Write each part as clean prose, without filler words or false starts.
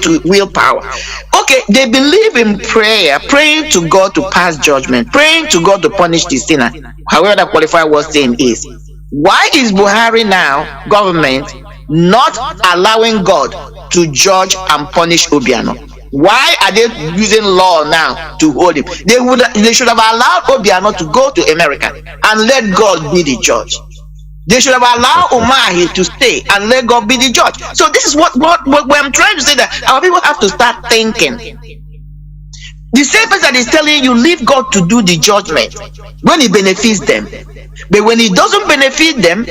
to willpower. Okay, they believe in prayer, praying to God to pass judgment, praying to God to punish the sinner, however that qualified word saying is. Why is Buhari now, government, not allowing God to judge and punish Obiano? Why are they using law now to hold him? They should have allowed Obiano to go to America and let God be the judge. They should have allowed Umahi to stay and let God be the judge. So this is what I'm trying to say, that our people have to start thinking. The same person that is telling you leave God to do the judgment when it benefits them, but when it doesn't benefit them,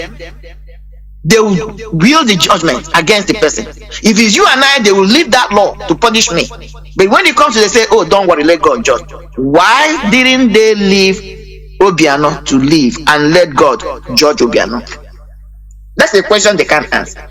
they will wield the judgment against the person. If it's you and I, they will leave that law to punish me. But when it comes to, they say, oh, don't worry, let God judge. Why didn't they leave Obiano to live and let God judge Obiano? That's the question they can't answer.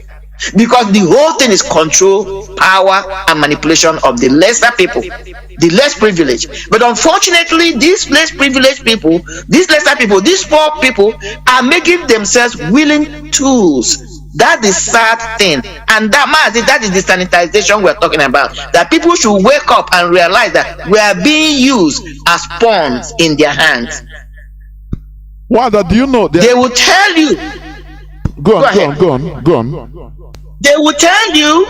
Because the whole thing is control, power, and manipulation of the lesser people, the less privileged. But unfortunately, these less privileged people, these lesser people, these poor people are making themselves willing tools. That's the sad thing. And that is the sanitization we're talking about. That people should wake up and realize that we are being used as pawns in their hands. Wanda, do you know they will tell you? Go on. They will tell you,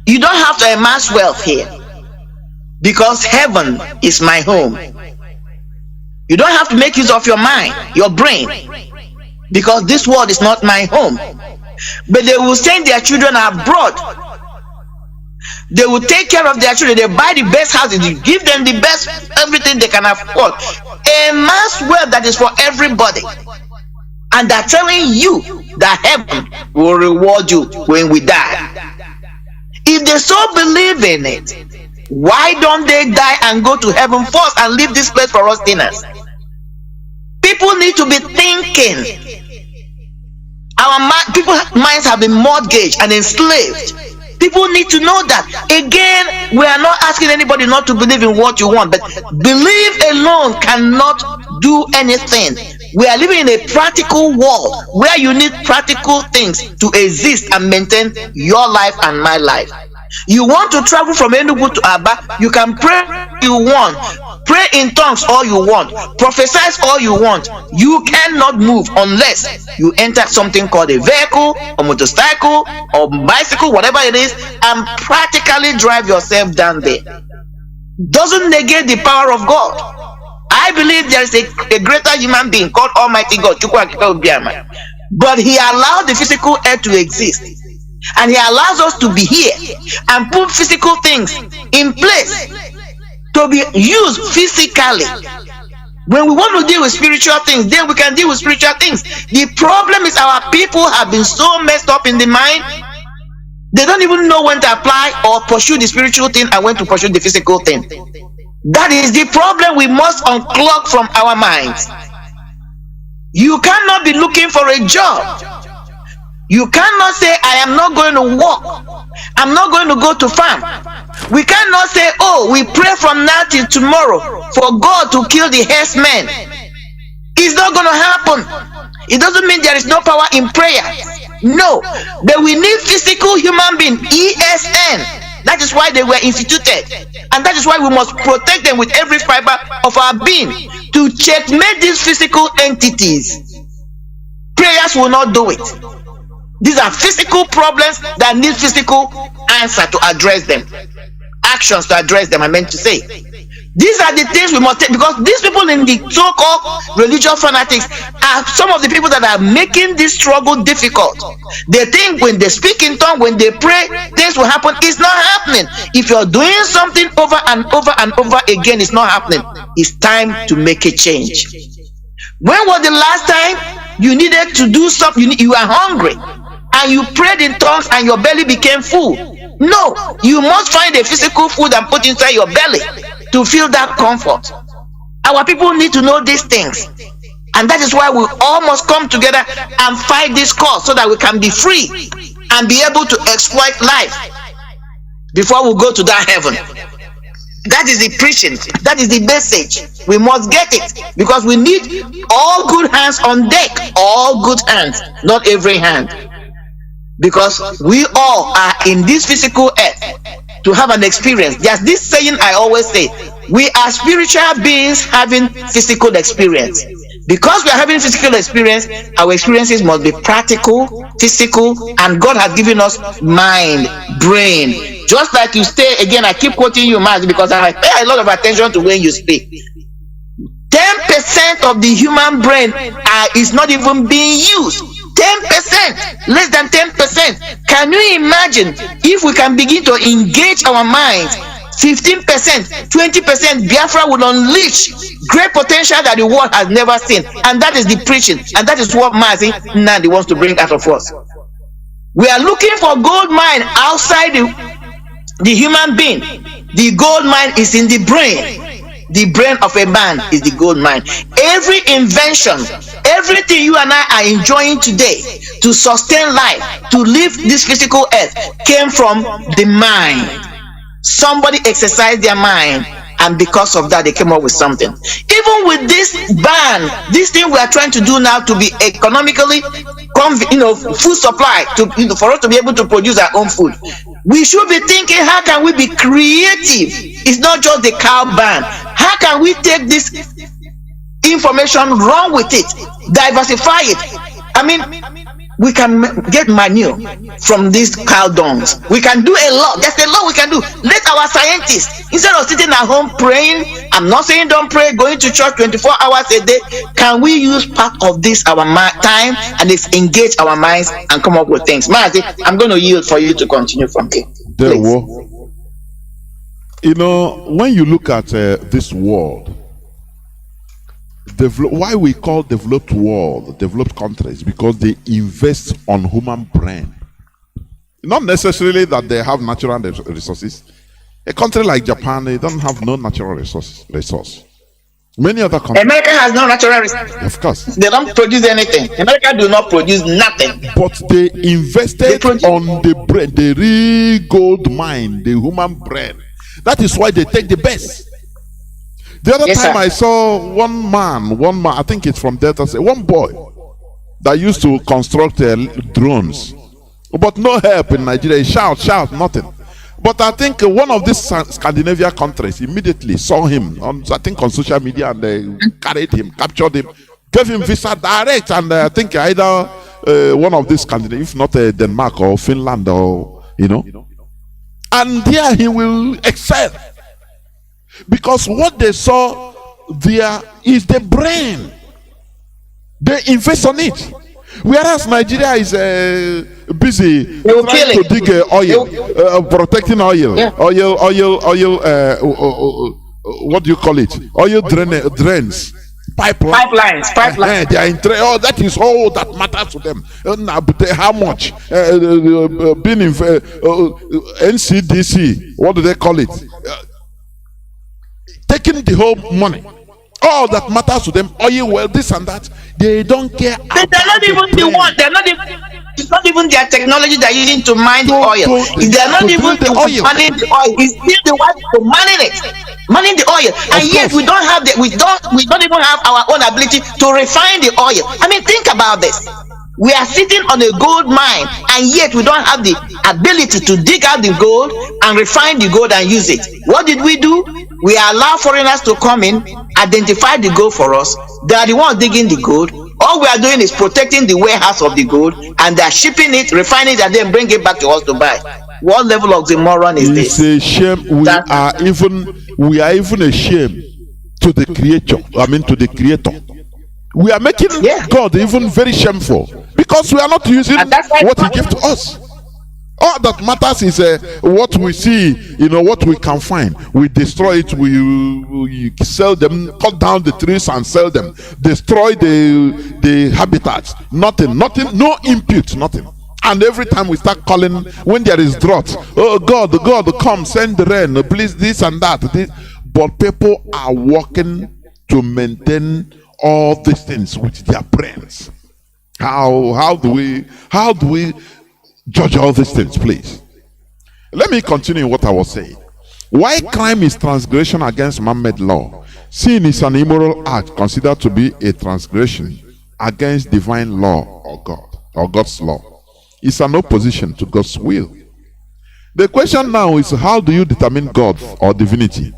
you don't have to amass wealth here because heaven is my home. You don't have to make use of your mind, your brain, because this world is not my home. But they will send their children abroad. They will take care of their children. They buy the best houses, they give them the best everything they can afford. A mass wealth that is for everybody. And they're telling you that heaven will reward you when we die. If they so believe in it, why don't they die and go to heaven first and leave this place for us sinners? People need to be thinking. People's minds have been mortgaged and enslaved. People need to know that. Again, we are not asking anybody not to believe in what you want, but belief alone cannot do anything. We are living in a practical world where you need practical things to exist and maintain your life and my life. You want to travel from Enugu to Aba, you can pray you want, pray in tongues all you want, prophesy all you want. You cannot move unless you enter something called a vehicle or motorcycle or bicycle, whatever it is, and practically drive yourself down there. Doesn't negate the power of God. I believe there is a greater human being called Almighty God, but he allowed the physical earth to exist, and he allows us to be here and put physical things in place to be used physically. When we want to deal with spiritual things, then we can deal with spiritual things. The problem is our people have been so messed up in the mind, they don't even know when to apply or pursue the spiritual thing and when to pursue the physical thing. That is the problem we must unclog from our minds. You cannot be looking for a job. You cannot say, I am not going to work. I'm not going to go to farm. We cannot say, oh, we pray from now till tomorrow for God to kill the herdsmen. It's not going to happen. It doesn't mean there is no power in prayer. No, but we need physical human being, ESN. That is why they were instituted, and that is why we must protect them with every fiber of our being to checkmate these physical entities. Prayers will not do it. These are physical problems that need physical answer to address them, actions to address them. I meant to say, these are the things we must take, because these people in the so-called religious fanatics are some of the people that are making this struggle difficult. They think when they speak in tongues, when they pray, things will happen. It's not happening. If you're doing something over and over and over again, it's not happening. It's time to make a change. When was the last time you needed to do something? You are hungry and you prayed in tongues and your belly became full? No, you must find a physical food and put inside your belly to feel that comfort. Our people need to know these things, and that is why we all must come together and fight this cause so that we can be free and be able to exploit life before we go to that heaven. That is the preaching, that is the message. We must get it, because we need all good hands on deck. All good hands, not every hand, because we all are in this physical earth to have an experience. There's this saying I always say, we are spiritual beings having physical experience. Because we are having physical experience, our experiences must be practical, physical, and God has given us mind, brain. Just like you stay, again, I keep quoting you, Mazi, because I pay a lot of attention to when you speak. 10% of the human brain is not even being used. 10%, less than 10%. Can you imagine if we can begin to engage our minds? 15%, 20%, Biafra will unleash great potential that the world has never seen. And that is the preaching. And that is what Mazi Nnamdi wants to bring out of us. We are looking for gold mine outside the human being. The gold mine is in the brain. The brain of a man is the gold mine. Every invention, everything you and I are enjoying today to sustain life, to live this physical earth, came from the mind. Somebody exercised their mind, and because of that they came up with something. Even with this ban, this thing we are trying to do now to be economically food supply, for us to be able to produce our own food, we should be thinking, how can we be creative? It's not just the cow ban. How can we take this information, run with it, diversify it? I mean, we can get manure from these cow dungs. We can do a lot. There's a lot we can do. Let our scientists, instead of sitting at home praying, I'm not saying don't pray, going to church 24 hours a day, can we use part of this, our time, and engage our minds and come up with things? Mazi, I'm going to yield for you to continue from here. You know, when you look at this world, why we call developed world developed countries, because they invest on human brain. Not necessarily that they have natural resources. A country like Japan, they don't have no natural resource. Many other countries. America has no natural resources. Of course. They don't produce anything. America do not produce nothing. But they invested on the brain, the real gold mine, the human brain. That is why they take the best. The other time I saw one man, I think it's from Delta State, one boy that used to construct drones, but no help in Nigeria. Shout, nothing. But I think one of these Scandinavian countries immediately saw him on social media, and they carried him, captured him, gave him visa direct, and I think either one of these Scandinavian, if not Denmark or Finland, or and there he will excel. Because what they saw there is the brain. They invest on it. Whereas Nigeria is busy trying to dig oil, protecting oil, yeah. oil. What do you call it? Oil drains, pipelines. They are in that is all that matters to them. How much? Being in NCDC, what do they call it? Taking the whole money, all that matters to them, oil, well, this and that, they don't care. They're not even the one. It's not even their technology they're using to mine the oil. They're not even the one manning the oil. It's still the one to manning the oil. And yet we don't have we don't even have our own ability to refine the oil. I mean, think about this. We are sitting on a gold mine, and yet we don't have the ability to dig out the gold and refine the gold and use it. What did we do? We allow foreigners to come in, identify the gold for us. They are the ones digging the gold. All we are doing is protecting the warehouse of the gold, and they are shipping it, refining it, and then bring it back to us to buy. What level of moron is this? It's a shame. We are even ashamed to the creator. To the creator. We are making God even very shameful, because we are not using what He gave to us. All that matters is what we see, what we can find. We destroy it, we sell them, cut down the trees and sell them, destroy the habitats. Nothing, no input, nothing. And every time we start calling when there is drought, oh God, come, send the rain, please, this and that. But people are working to maintain all these things with their brains. How do we judge all these things, please? Let me continue what I was saying. Why crime is transgression against man-made law? Sin is an immoral act considered to be a transgression against divine law or God or God's law. It's an opposition to God's will. The question now is, how do you determine God or divinity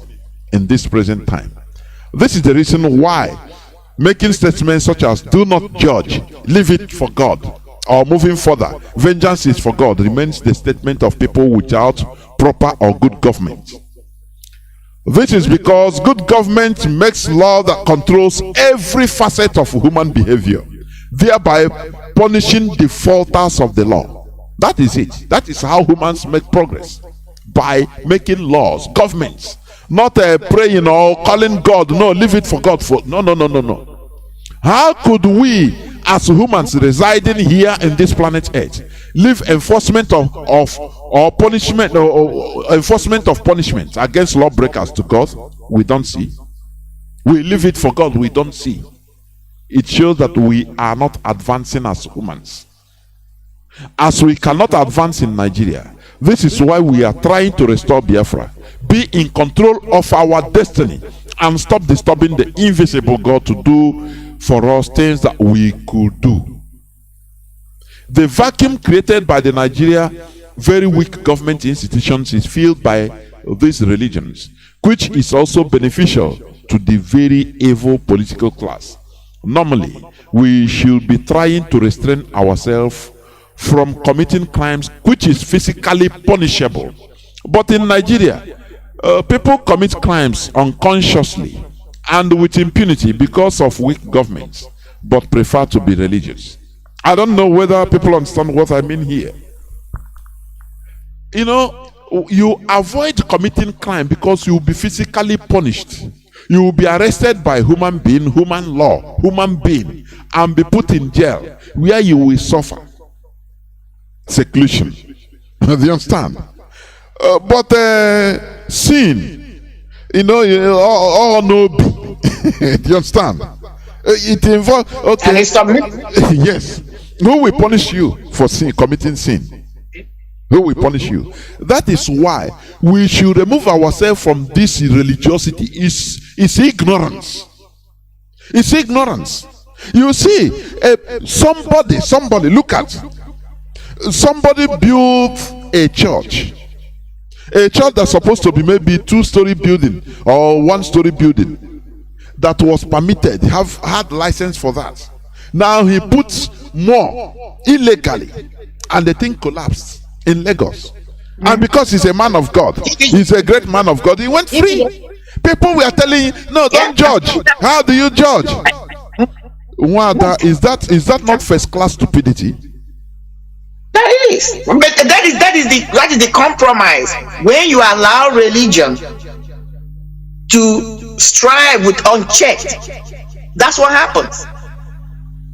in this present time? This is the reason why making statements such as "do not judge, leave it for God," or moving further, "vengeance is for God," remains the statement of people without proper or good government. This is because good government makes law that controls every facet of human behavior, thereby punishing defaulters of the law. That is it. That is how humans make progress, by making laws, governments, not praying or calling God. No, leave it for God. No. How could we, as humans residing here in this planet Earth, leave enforcement of punishment or enforcement of punishment against lawbreakers to God? We don't see. We leave it for God. We don't see. It shows that we are not advancing as humans. As we cannot advance in Nigeria, this is why we are trying to restore Biafra, be in control of our destiny, and stop disturbing the invisible God to do for us things that we could do. The vacuum created by the Nigeria very weak government institutions is filled by these religions, which is also beneficial to the very evil political class. Normally, we should be trying to restrain ourselves from committing crimes which is physically punishable. But in Nigeria, people commit crimes unconsciously and with impunity because of weak governments, but prefer to be religious. I don't know whether people understand what I mean here. You know, you avoid committing crime because you will be physically punished. You will be arrested by human being, human law, human being, and be put in jail where you will suffer seclusion. Do you understand? But sin, all no be. Do you understand? It involves, okay. Yes. Who will punish you for sin, committing sin? Who will punish you? That is why we should remove ourselves from this religiosity. It's ignorance. It's ignorance. You see, somebody, look at, somebody built a church that's supposed to be maybe 2-story building or 1-story building, that was permitted, had license for that. Now he puts more illegally, and the thing collapsed in Lagos. And because he's a man of God, he's a great man of God, he went free. People were telling him, no, don't judge. How do you judge? Is that not first class stupidity? That is. But that is the compromise. When you allow religion to strive with unchecked, that's what happens.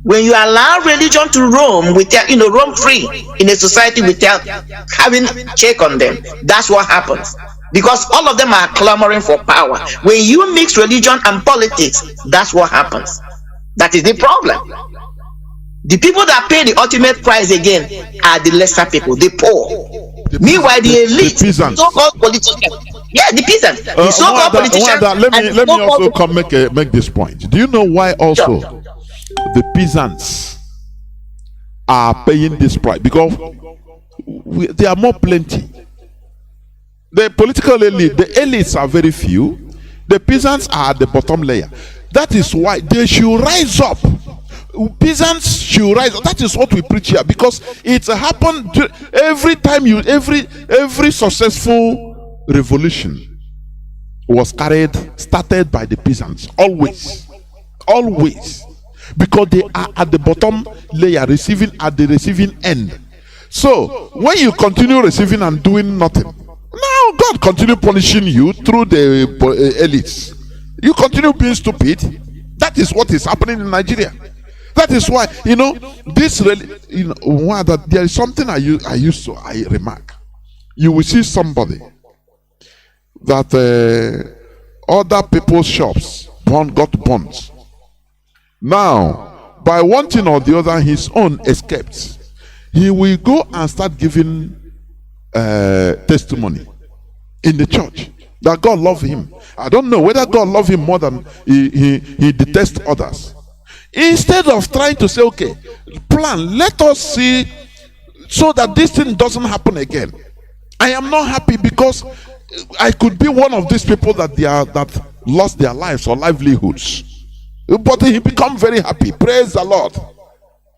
When you allow religion to roam without, roam free in a society without having check on them, that's what happens. Because all of them are clamoring for power. When you mix religion and politics, that's what happens. That is the problem. The people that pay the ultimate price again are the lesser people, the poor. Meanwhile, the elite, the so-called politicians, the peasants, the so-called politicians. Let me also come make this point. Do you know why also the peasants are paying this price? Because there are more plenty. The political elite, the elites are very few. The peasants are at the bottom layer. That is why they should rise up. Peasants should rise up. That is what we preach here, because it's happened every time every successful revolution was started by the peasants. Always. Because they are at the bottom layer, at the receiving end. So when you continue receiving and doing nothing, now God continue punishing you through the elites. You continue being stupid. That is what is happening in Nigeria. That is why, that there is something I remark. You will see somebody that other people's shops got burnt. Now, by one thing or the other, his own escaped. He will go and start giving testimony in the church that God loves him. I don't know whether God loves him more than he detests others. Instead of trying to say, let us see so that this thing doesn't happen again. I am not happy because I could be one of these people that lost their lives or livelihoods. But he become very happy. Praise the Lord.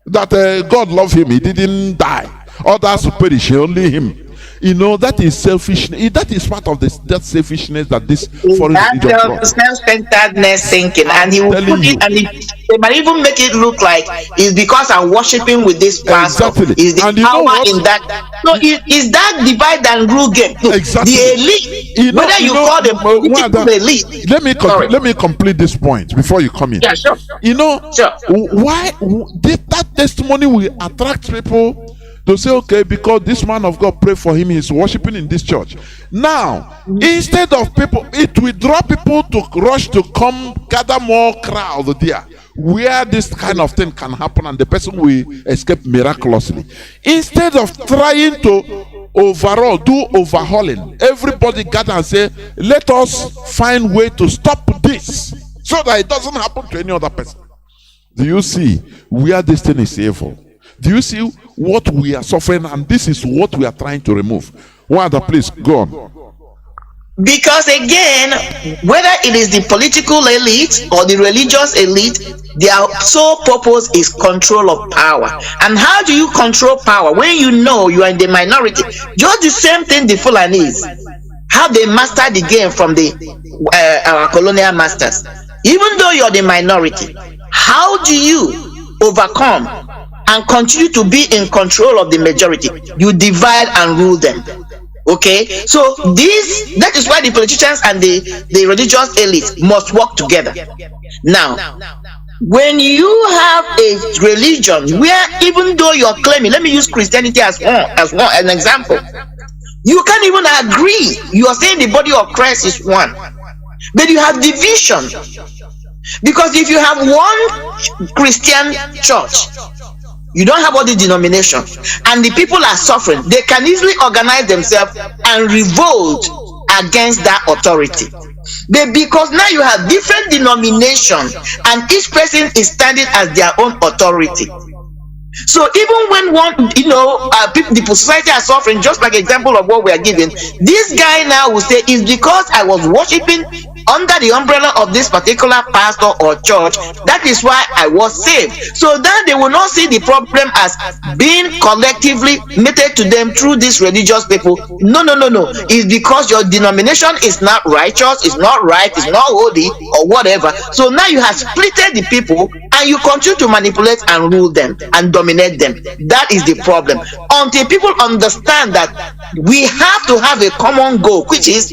That God loved him. He didn't die. Others perish, only him. You know, that is selfishness. That is part of that selfishness that this foreign religion brought. Self-centeredness thinking, and he will put it, and they might even make it look like it's because I'm worshiping with this pastor. Exactly. Is the And you power know what? in that? No, is that divide and rule game? No, Exactly. the elite. You know, whether you call them political elite. Let me complete this point before you come in. Yeah, sure. You know, Sure. why that testimony will attract people to say, okay, because this man of God prayed for him, he's worshiping in this church. Now, instead of people, it will draw people to rush to come gather more crowd there, where this kind of thing can happen, and the person will escape miraculously. Instead of trying to do overhauling, everybody gather and say, let us find way to stop this so that it doesn't happen to any other person. Do you see where this thing is evil? Do you see what we are suffering? And this is what we are trying to remove. One other place, go on. Because again, whether it is the political elite or the religious elite, their sole purpose is control of power. And how do you control power when you know you are in the minority? Just the same thing the Fulanese, how they master the game from our colonial masters. Even though you're the minority, how do you overcome and continue to be in control of the majority? You divide and rule them. Okay, so that is why the politicians and the religious elite must work together. Now, when you have a religion where, even though you're claiming, let me use Christianity as an example, you can't even agree. You are saying the body of Christ is one, but you have division. Because if you have one Christian church, you don't have all the denominations, and the people are suffering, they can easily organize themselves and revolt against that authority. But because now you have different denominations and each person is standing as their own authority, so even when the society are suffering, just like example of what we are giving, this guy now will say, it's because I was worshiping under the umbrella of this particular pastor or church, that is why I was saved. So then they will not see the problem as being collectively meted to them through these religious people. No. It's because your denomination is not righteous, it's not right, it's not holy, or whatever. So now you have splitted the people, and you continue to manipulate and rule them and dominate them. That is the problem. Until people understand that we have to have a common goal, which is,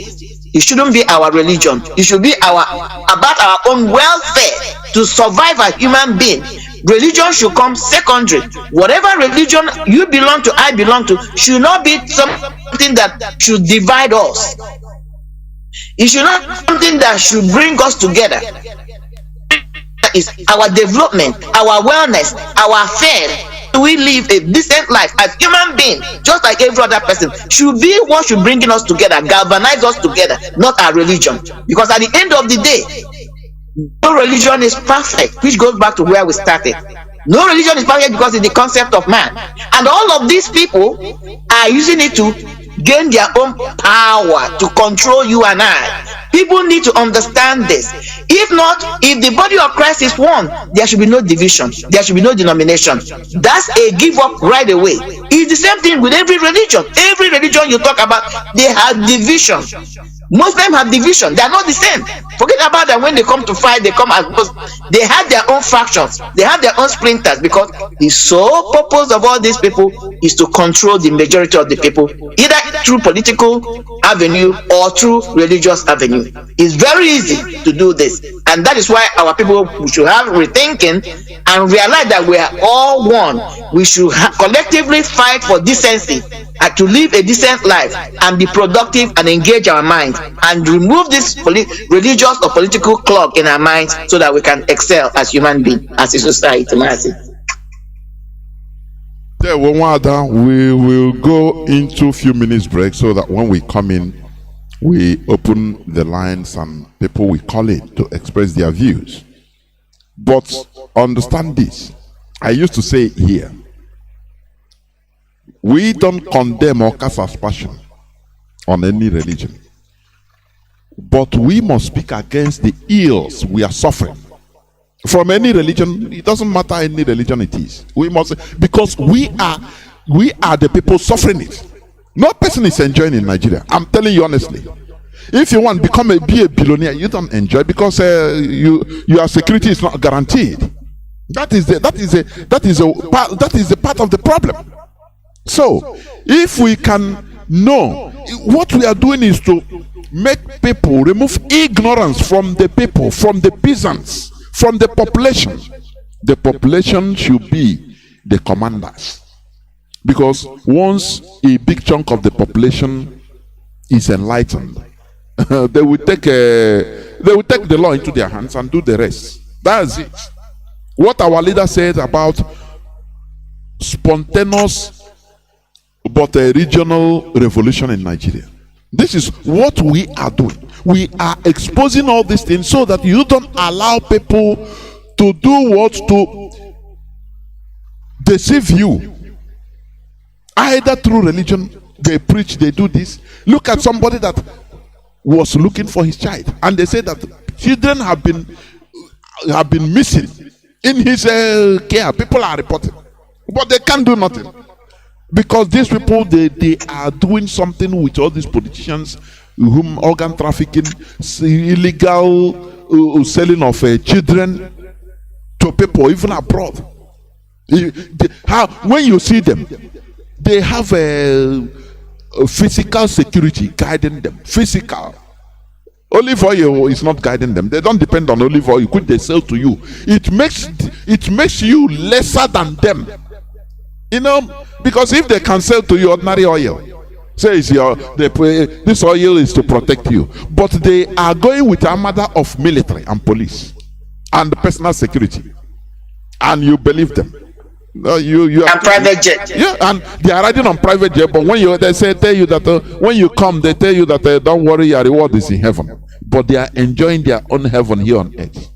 it shouldn't be our religion, it should be about our own welfare, to survive as human being. Religion should come secondary. Whatever religion you belong to, I belong to, should not be something that should divide us. It should not be something that should bring us together. Is our development, our wellness, our affair. We live a decent life as human beings, just like every other person, should be what should bring us together, galvanize us together, not our religion. Because at the end of the day, no religion is perfect, which goes back to where we started. No religion is perfect because it's the concept of man, and all of these people are using it to gain their own power to control you and I. People need to understand this. If not, if the body of Christ is one, there should be no division, there should be no denomination. That's a give up right away. It's the same thing with every religion. Every religion you talk about, they have division. Muslims have division. They are not the same. Forget about that. When they come to fight, they come as Muslims. They have their own factions, they have their own splinters, because the sole purpose of all these people is to control the majority of the people, either through political avenue or through religious avenue. It's very easy to do this, and that is why our people should have rethinking and realize that we are all one. We should collectively fight for decency and to live a decent life and be productive and engage our minds, and remove this religious or political clog in our minds, so that we can excel as human beings, as a society. Mazi. We will go into a few minutes break, so that when we come in, we open the lines and people will call in to express their views. But understand this. I used to say here, we don't condemn or cast aspersion on any religion. But we must speak against the ills we are suffering from any religion. It doesn't matter any religion it is. We must, because we are the people suffering it. No person is enjoying in Nigeria. I'm telling you honestly. If you want to be a billionaire, you don't enjoy because your security is not guaranteed. That is a part of the problem. So, if we can know, what we are doing is to make people remove ignorance from the people, from the peasants, from the population. The population should be the commanders, because once a big chunk of the population is enlightened, they will take the law into their hands and do the rest. That's it. What our leader said about spontaneous but a regional revolution in Nigeria. This is what we are doing. We are exposing all these things so that you don't allow people to do what? To deceive you. Either through religion, they preach, they do this. Look at somebody that was looking for his child, and they say that children have been missing in his care. People are reporting, but they can't do nothing. Because these people, they are doing something with all these politicians, whom organ trafficking, illegal selling of children to people, even abroad. When you see them, they have a physical security guiding them. Physical. Olive oil is not guiding them. They don't depend on olive oil, which they sell to you. It makes you lesser than them. You know, because if they can sell to you ordinary oil, say this oil is to protect you, but they are going with a matter of military and police and personal security, and you believe them. You and private jet. Yeah, and they are riding on private jet. But when tell you that when you come, they tell you that don't worry, your reward is in heaven. But they are enjoying their own heaven here on earth.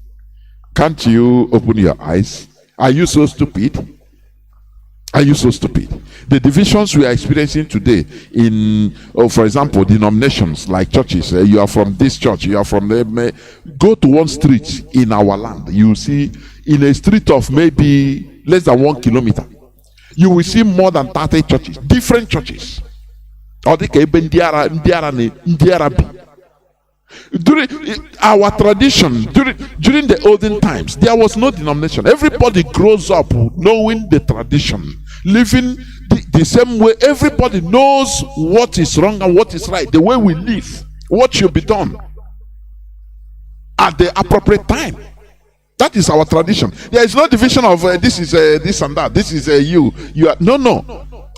Can't you open your eyes? Are you so stupid? Are you so stupid? The divisions we are experiencing today in, for example, denominations like churches. You are from this church. You are from go to one street in our land. You see, in a street of maybe less than 1 kilometer, you will see more than 30 churches, different churches. During our tradition, during the olden times, there was no denomination. Everybody grows up knowing the tradition, living the same way. Everybody knows what is wrong and what is right, the way we live, what should be done at the appropriate time. That is our tradition. There is no division of this is this and that. This is you are no.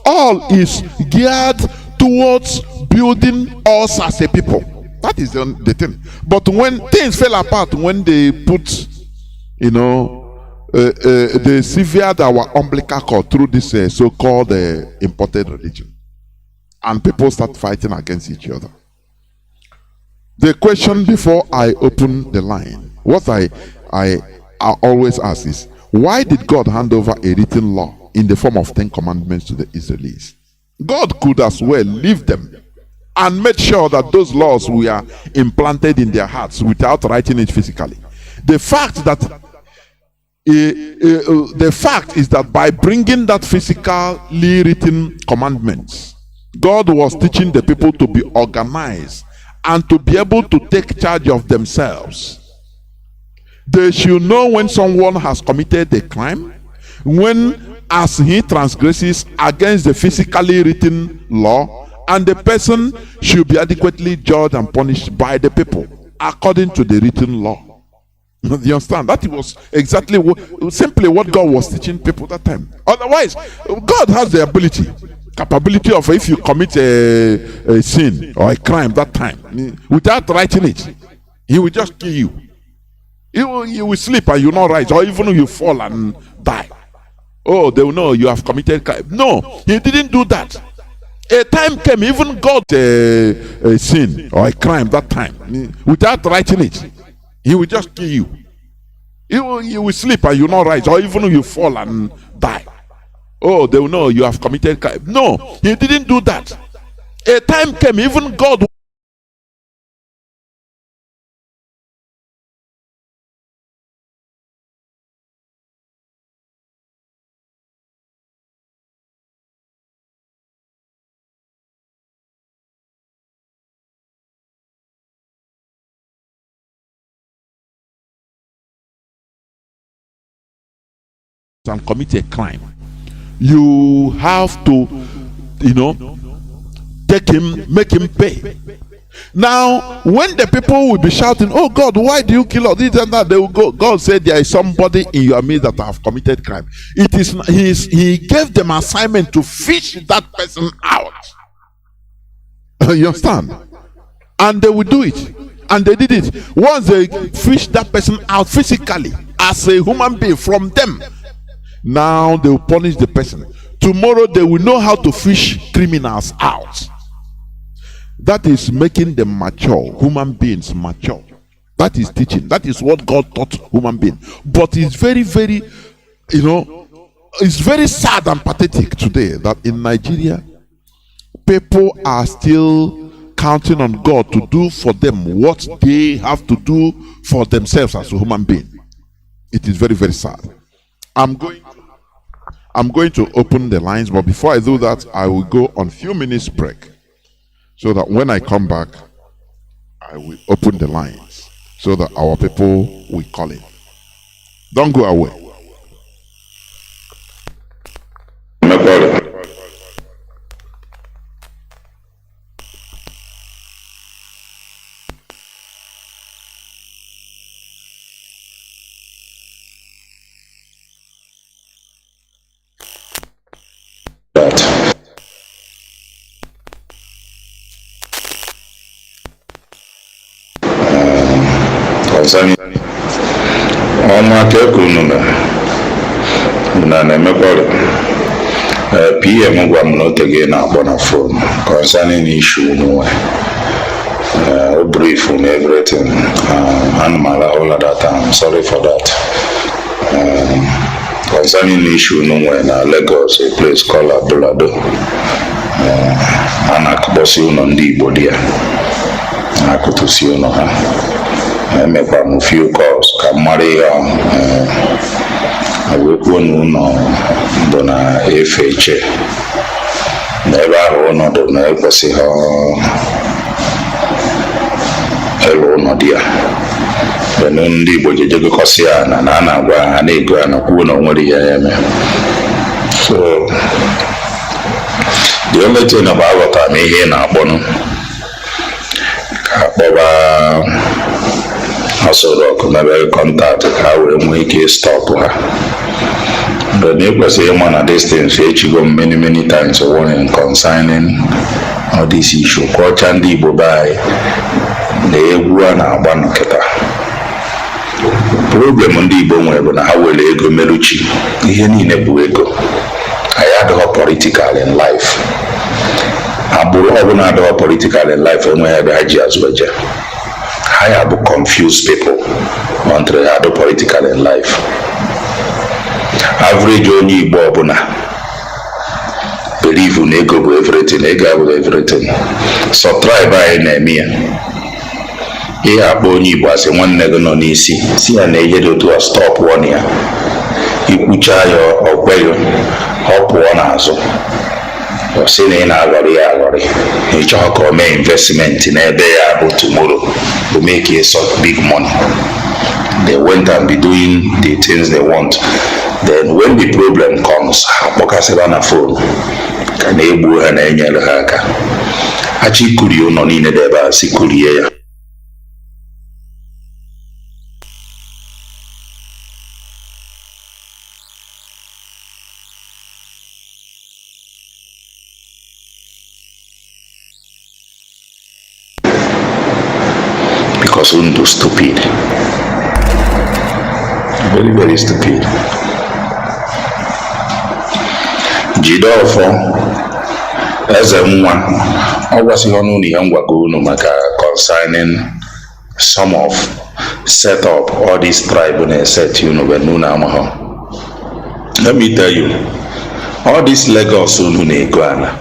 All is geared towards building us as a people. That is the thing. But when things fell apart, when they put, they severed our umbilical cord through this so-called imported religion, and people start fighting against each other. The question before I open the line, what I always ask is, why did God hand over a written law in the form of 10 commandments to the Israelites? God could as well leave them and made sure that those laws were implanted in their hearts without writing it physically. The fact is that by bringing that physically written commandments, God was teaching the people to be organized and to be able to take charge of themselves. They should know when someone has committed a crime, as he transgresses against the physically written law, and the person should be adequately judged and punished by the people according to the written law. You understand? That was exactly simply what God was teaching people that time. Otherwise, God has the capability of, if you commit a sin or a crime that time, without writing it, he will just kill you. You will sleep and you will not rise, or even you fall and die. Oh, they will know you have committed crime. No, he didn't do that. A time came, even God a sin or a crime that time, without writing it, he will just kill you. You will sleep and you will not rise, or even you fall and die. Oh, they will know you have committed crime. No, he didn't do that. A time came, even God and commit a crime. You have to, take him, make him pay. Now, when the people will be shouting, "Oh God, why do you kill us?" This and that, they will go. God said, "There is somebody in your midst that have committed crime." It is He gave them assignment to fish that person out. You understand? And they will do it, and they did it. Once they fish that person out physically as a human being from them, now they will punish the person. Tomorrow they will know how to fish criminals out. That is making them mature, human beings mature. That is teaching. That is what God taught human beings. But it's very, very, it's very sad and pathetic today that in Nigeria, people are still counting on God to do for them what they have to do for themselves as a human being. It is very, very sad. I'm going to open the lines, but before I do that, I will go on a few minutes break, so that when I come back, I will open the lines so that our people will call in. Don't go away. Concerning ọma kekunu na na-emekwara PM gwa m n'ote gị na-akpọ na phone concerning issue n'onwe brief and everything. Animal all of that. I'm sorry for that. Concerning issue n'onwe na Lagos, a place called Abulado, anakbosi uno ndị Igbo dia akutusi uno ha. Mekwa m few calls ka mmadụ ihe wekpuo n'ụlọ bụ na efe iche n'ebe ahụ ọnọdụ na ekwesịghị elu ọnọdụ ya. Ndị Igbo jejegokọsị ya na a na-agwa ha na-ego ya na kwuo na onwere ya eme. So the only thing about aghọta m ihe na-akpọnụ ka akpọba Hausa-Service mebere contact ka were nwee ike stop ha. But they kwesịrị ịma na distance echigo many times warning concerning all this issue. Kwọcha ndị Igbo be anyị na egwu a na-agba nkịta. Problem ndị Igbo nwere bụ na ha were ego meruchi ihe niile bụ ego. Anyị adịghị political in life. Agbụrụ ọbụla adịghị political in life enweghị ebe ha ji azụ eje. I have confused people until I do political in life. Average only Igbo ọbụla believe in ego bụ everything, ego bụ everything. So tribe anyị na-eme ya. Ihe akpọ onye Igbo asị nwanne gị nọ n'isi si ya na ihe dị otu a stop one ya. Ikwucha ya ọkweghị ọ pụọ n'azụ. Sị na ị na-aghọrị ya aghọrị. Ị chọọ ka o mee investment n'ebe ya bụ tomorrow to make a sort big money. They went and be doing the things they want. Then when the problem comes, akpọkasịla na phone ka na-egbu ha na-enyere ha aka. Achị kurie ụlọ niile dị ebe a si kurie ya. Because Undu stupid. Very stupid. Jidofo eze nwa ọ gwasịghị ọnụ na ihe ngwago unu maka concerning some of set up all this tribe na set unu when unu amaghọ. Let me tell you, all this Lagos unu na-ego ala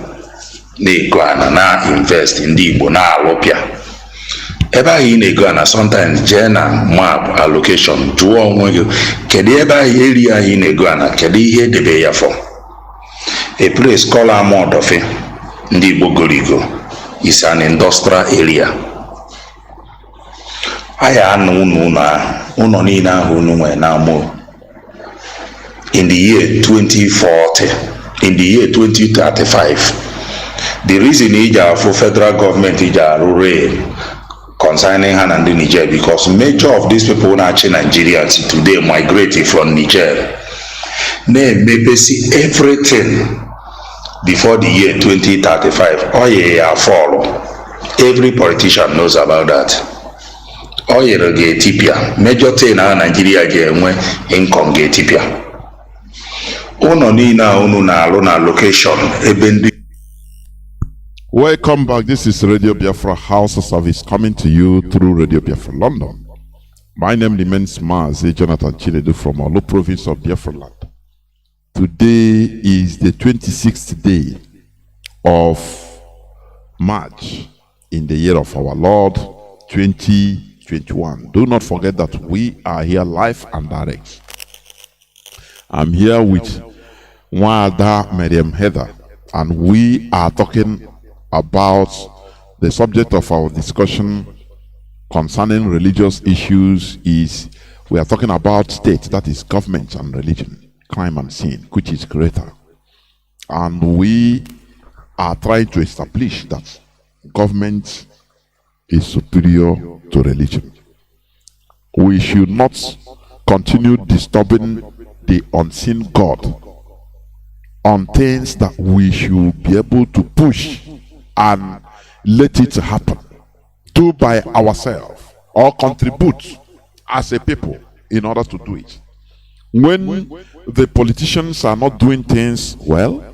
na-ego ana na invest ndị Igbo na-alụpịa ebe ahụ ị na-ego ana sometimes jee na map allocation jụọ onwe gị kedu ebe ahụ eri ahụ ị na-ego ana kedu ihe edebe ya for a place called Amodofe ndị Igbo gorigo is an industrial area aya anụ ụlọ niile ahụ unu nwere na Amo in the year 2040 in the year 2035 the reason iji afụ federal government iji arụ rail concerning ha na ndị Niger because major of these people na-achị Nigerians today migrated from Niger na-emepesi everything before the year 2035 oye ya fall. Every politician knows about that. Oye ga-etipịa major thing na Nigeria ga-enwe income ga-etipịa ụlọ niile a unu na-alụ na location ebe ndị. Welcome back. This is Radio Biafra Hausa-Service coming to you through Radio Biafra London. My name remains Mazi Johnathan from Olu province of Biafra land. Today is the 26th day of March in the year of our Lord 2021. Do not forget that we are here live and direct. I'm here with Wada Miriam Heather, and we are talking about the subject of our discussion concerning religious issues is we are talking about state, that is government and religion, crime and sin, which is greater. And we are trying to establish that government is superior to religion. We should not continue disturbing the unseen God on things that we should be able to push and let it happen. Do by ourselves or contribute as a people in order to do it. When the politicians are not doing things well,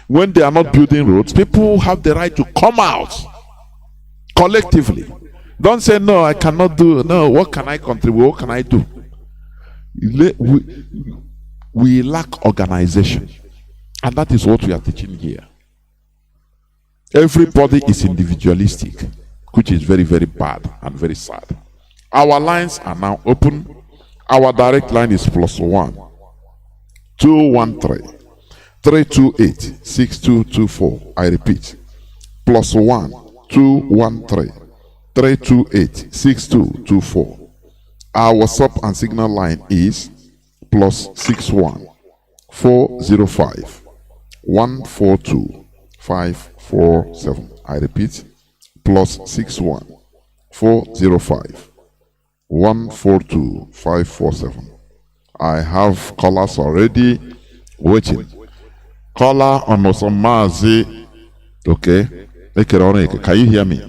when they are not building roads, people have the right to come out collectively. Don't say, no, I cannot do, no, what can I contribute, what can I do? We lack organization, and that is what we are teaching here. Everybody is individualistic, which is very, very bad and very sad. Our lines are now open. Our direct line is +1 213 328 6224. I repeat, +1 213 328 6224. Our WhatsApp and Signal line is +61 405 142 547. I repeat, +61 405 142 547. I have callers already waiting. Caller on Mazi. Okay. Can you hear me?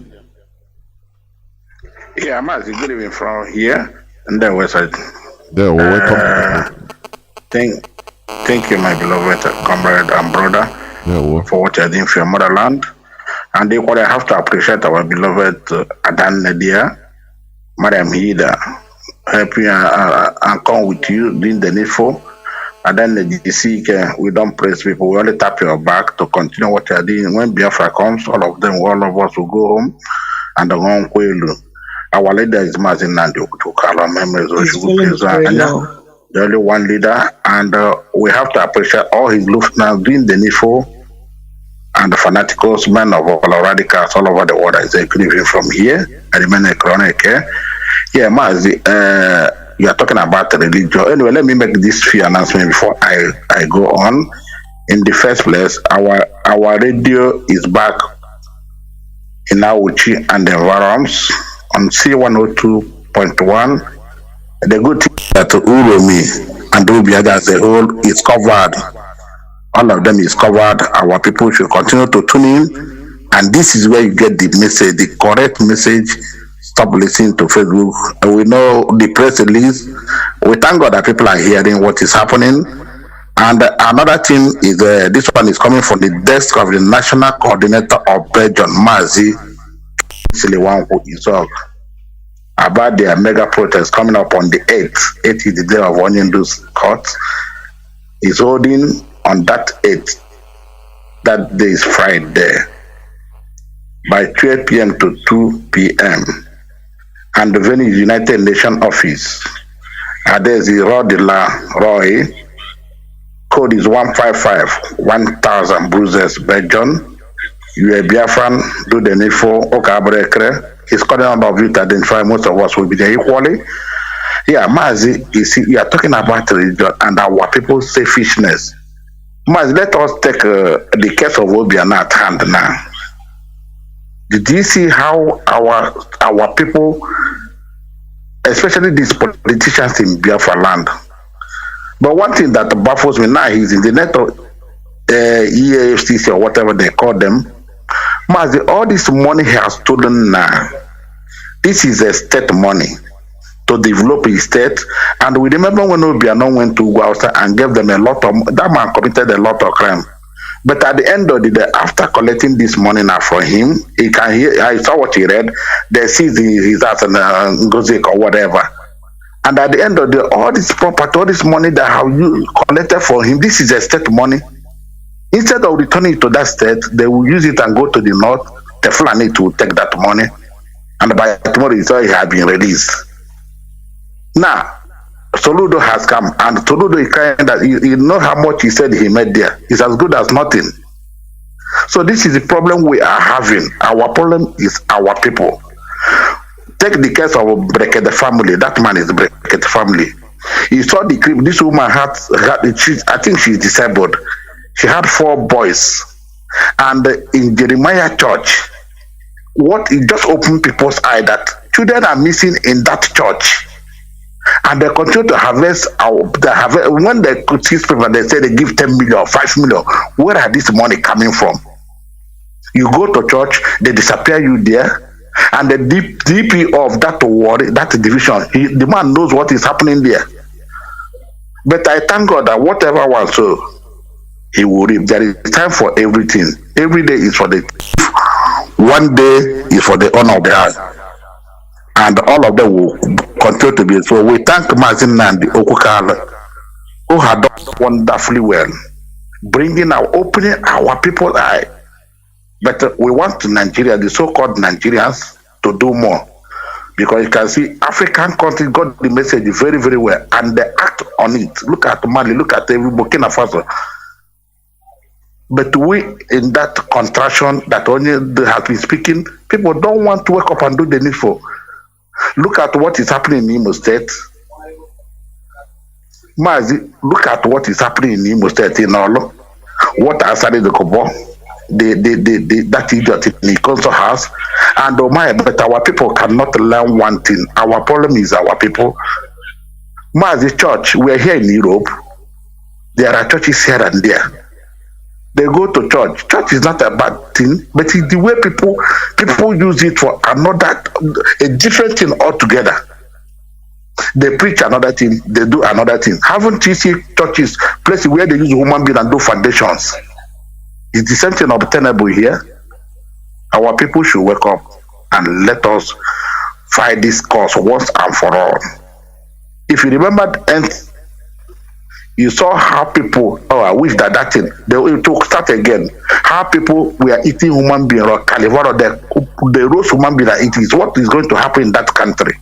Yeah, Mazi, good evening from here. And then we're there, welcome. Thank you, my beloved comrade and brother, for what you're doing for your motherland. And equally, I have to appreciate our beloved Adan Nadia, Madam Hida, helping and come with you doing the needful. And then the sick, we don't praise people, we only tap your back to continue what you're doing. When Biafra comes, all of us will go home and go home. Our leader is Mazi to call our members. The only one leader, and we have to appreciate all his lieutenants doing the needful, and the fanaticals, men of all radicals all over the world is living from here. I remember chronic. Yeah, Mazi, you are talking about religion. Anyway, let me make this few announcement before I go on. In the first place, our radio is back in Auchi and the environs on C102.1. The good thing is that Uromi and Ubiaga as a whole is covered. All of them is covered. Our people should continue to tune in. And this is where you get the message, the correct message. Stop listening to Facebook. We know the press release. We thank God that people are hearing what is happening. And another thing is this one is coming from the desk of the National Coordinator of Belgium, Mazi Johnathan, about their mega protest coming up on the 8th. 8th is the day of Onyindu's court. Is holding on that 8th. That day is Friday. by 12 p.m. to 2 p.m. And the venue is United Nations office. There's the Roi de la Roy. Code is 155 1000 Bruises Belgium. You are Biafran, do the info, Okabrekre. It's calling about it, identify most of us will be there equally. Yeah, Mazi, you see, you are talking about religion and our people's selfishness. Mazi, let us take the case of Obiana at hand now. Did you see how our people, especially these politicians in Biafra land? But one thing that baffles me now is in the net of EAFCC or whatever they call them, Mazi, all this money he has stolen now, this is a state money to develop a state. And we remember when Obiano went to Hausa and gave them a lot of, that man committed a lot of crime. But at the end of the day, after collecting this money now from him, he can hear, I saw what he read, they see his ass and Ngozik or whatever. And at the end of the day, all this property, all this money that have you collected for him, this is a state money. Instead of returning it to that state, they will use it and go to the north, the Fulani to take that money. And by tomorrow, it's all he has been released. Now, Soludo has come, and Soludo is crying that you know how much he said he made there. It's as good as nothing. So this is the problem we are having. Our problem is our people. Take the case of Brekete family. That man is Brekete family. You saw the clip. This woman had I think she's disabled. She had 4 boys. And in Jeremiah church, what it just opened people's eyes that children are missing in that church. And they continue to harvest when they could see people, they say they give 10 million, 5 million. Where are this money coming from? You go to church, they disappear you there, and the DP of that ward, that division, the man knows what is happening there. But I thank God that whatever one so he will reap. There is time for everything. Every day is for the one day is for the honor of the earth. And all of them will continue to be. So we thank Mazi Nnamdi Okukala, who had done wonderfully well, opening our people's eye. But we want Nigeria, the so-called Nigerians, to do more. Because you can see African countries got the message very, very well, and they act on it. Look at Mali, look at every Burkina Faso. But we, in that contraction that only has been speaking, people don't want to wake up and do the needful. Look at what is happening in Imo State. Mazi, look at what is happening in Imo State in Olo. What Asari the Kobo, that idiot in the council house. And oh my, but our people cannot learn one thing. Our problem is our people. Mazi church, we are here in Europe. There are churches here and there. They go to church. Church is not a bad thing, but it's the way people use it for a different thing altogether. They preach another thing, they do another thing. Haven't you seen churches, places where they use human being and do foundations? It's the same thing obtainable here. Our people should wake up and let us fight this cause once and for all. If you remember, you saw how people, I wish that thing, they will start again. How people were eating human being or Calivaro, the roast human being are eating. Is what is going to happen in that country.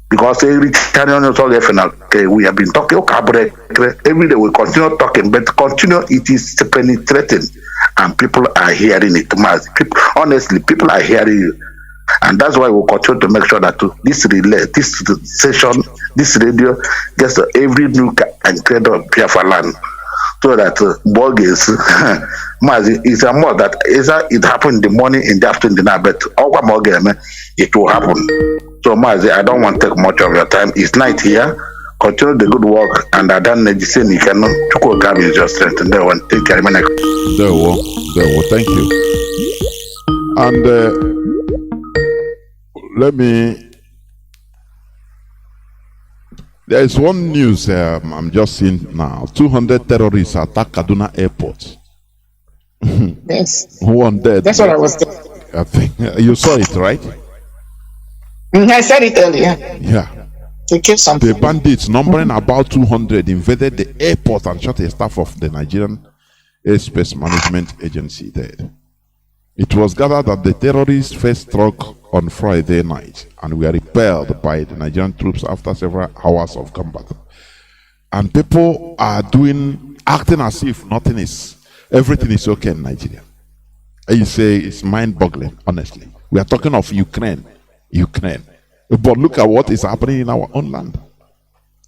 Because every time we have been talking, every day we continue talking, but continue, it is penetrating, and people are hearing it. Honestly, people are hearing you. And that's why we'll continue to make sure that this relay, this session, this radio gets to every nook and cradle of Biafra land. So that Borges, Mazi, is a more that it happened in the morning, in the afternoon, but over more game, it will happen. So Mazi, I don't want to take much of your time. It's night here. Continue the good work, and I don't need to say you can come is just strength. And one, take care, man. Thank you. And let me. There is one news I'm just seeing now. 200 terrorists attack Kaduna Airport. Yes. One dead. That's what I was doing. I think you saw it, right? I said it earlier. Yeah. To kill something. The bandits, numbering about 200, invaded the airport and shot a staff of the Nigerian Airspace Management Agency dead. It was gathered that the terrorists first struck on Friday night and were repelled by the Nigerian troops after several hours of combat. And people are acting as if everything is okay in Nigeria. And you say it's mind-boggling, honestly. We are talking of Ukraine. But look at what is happening in our own land.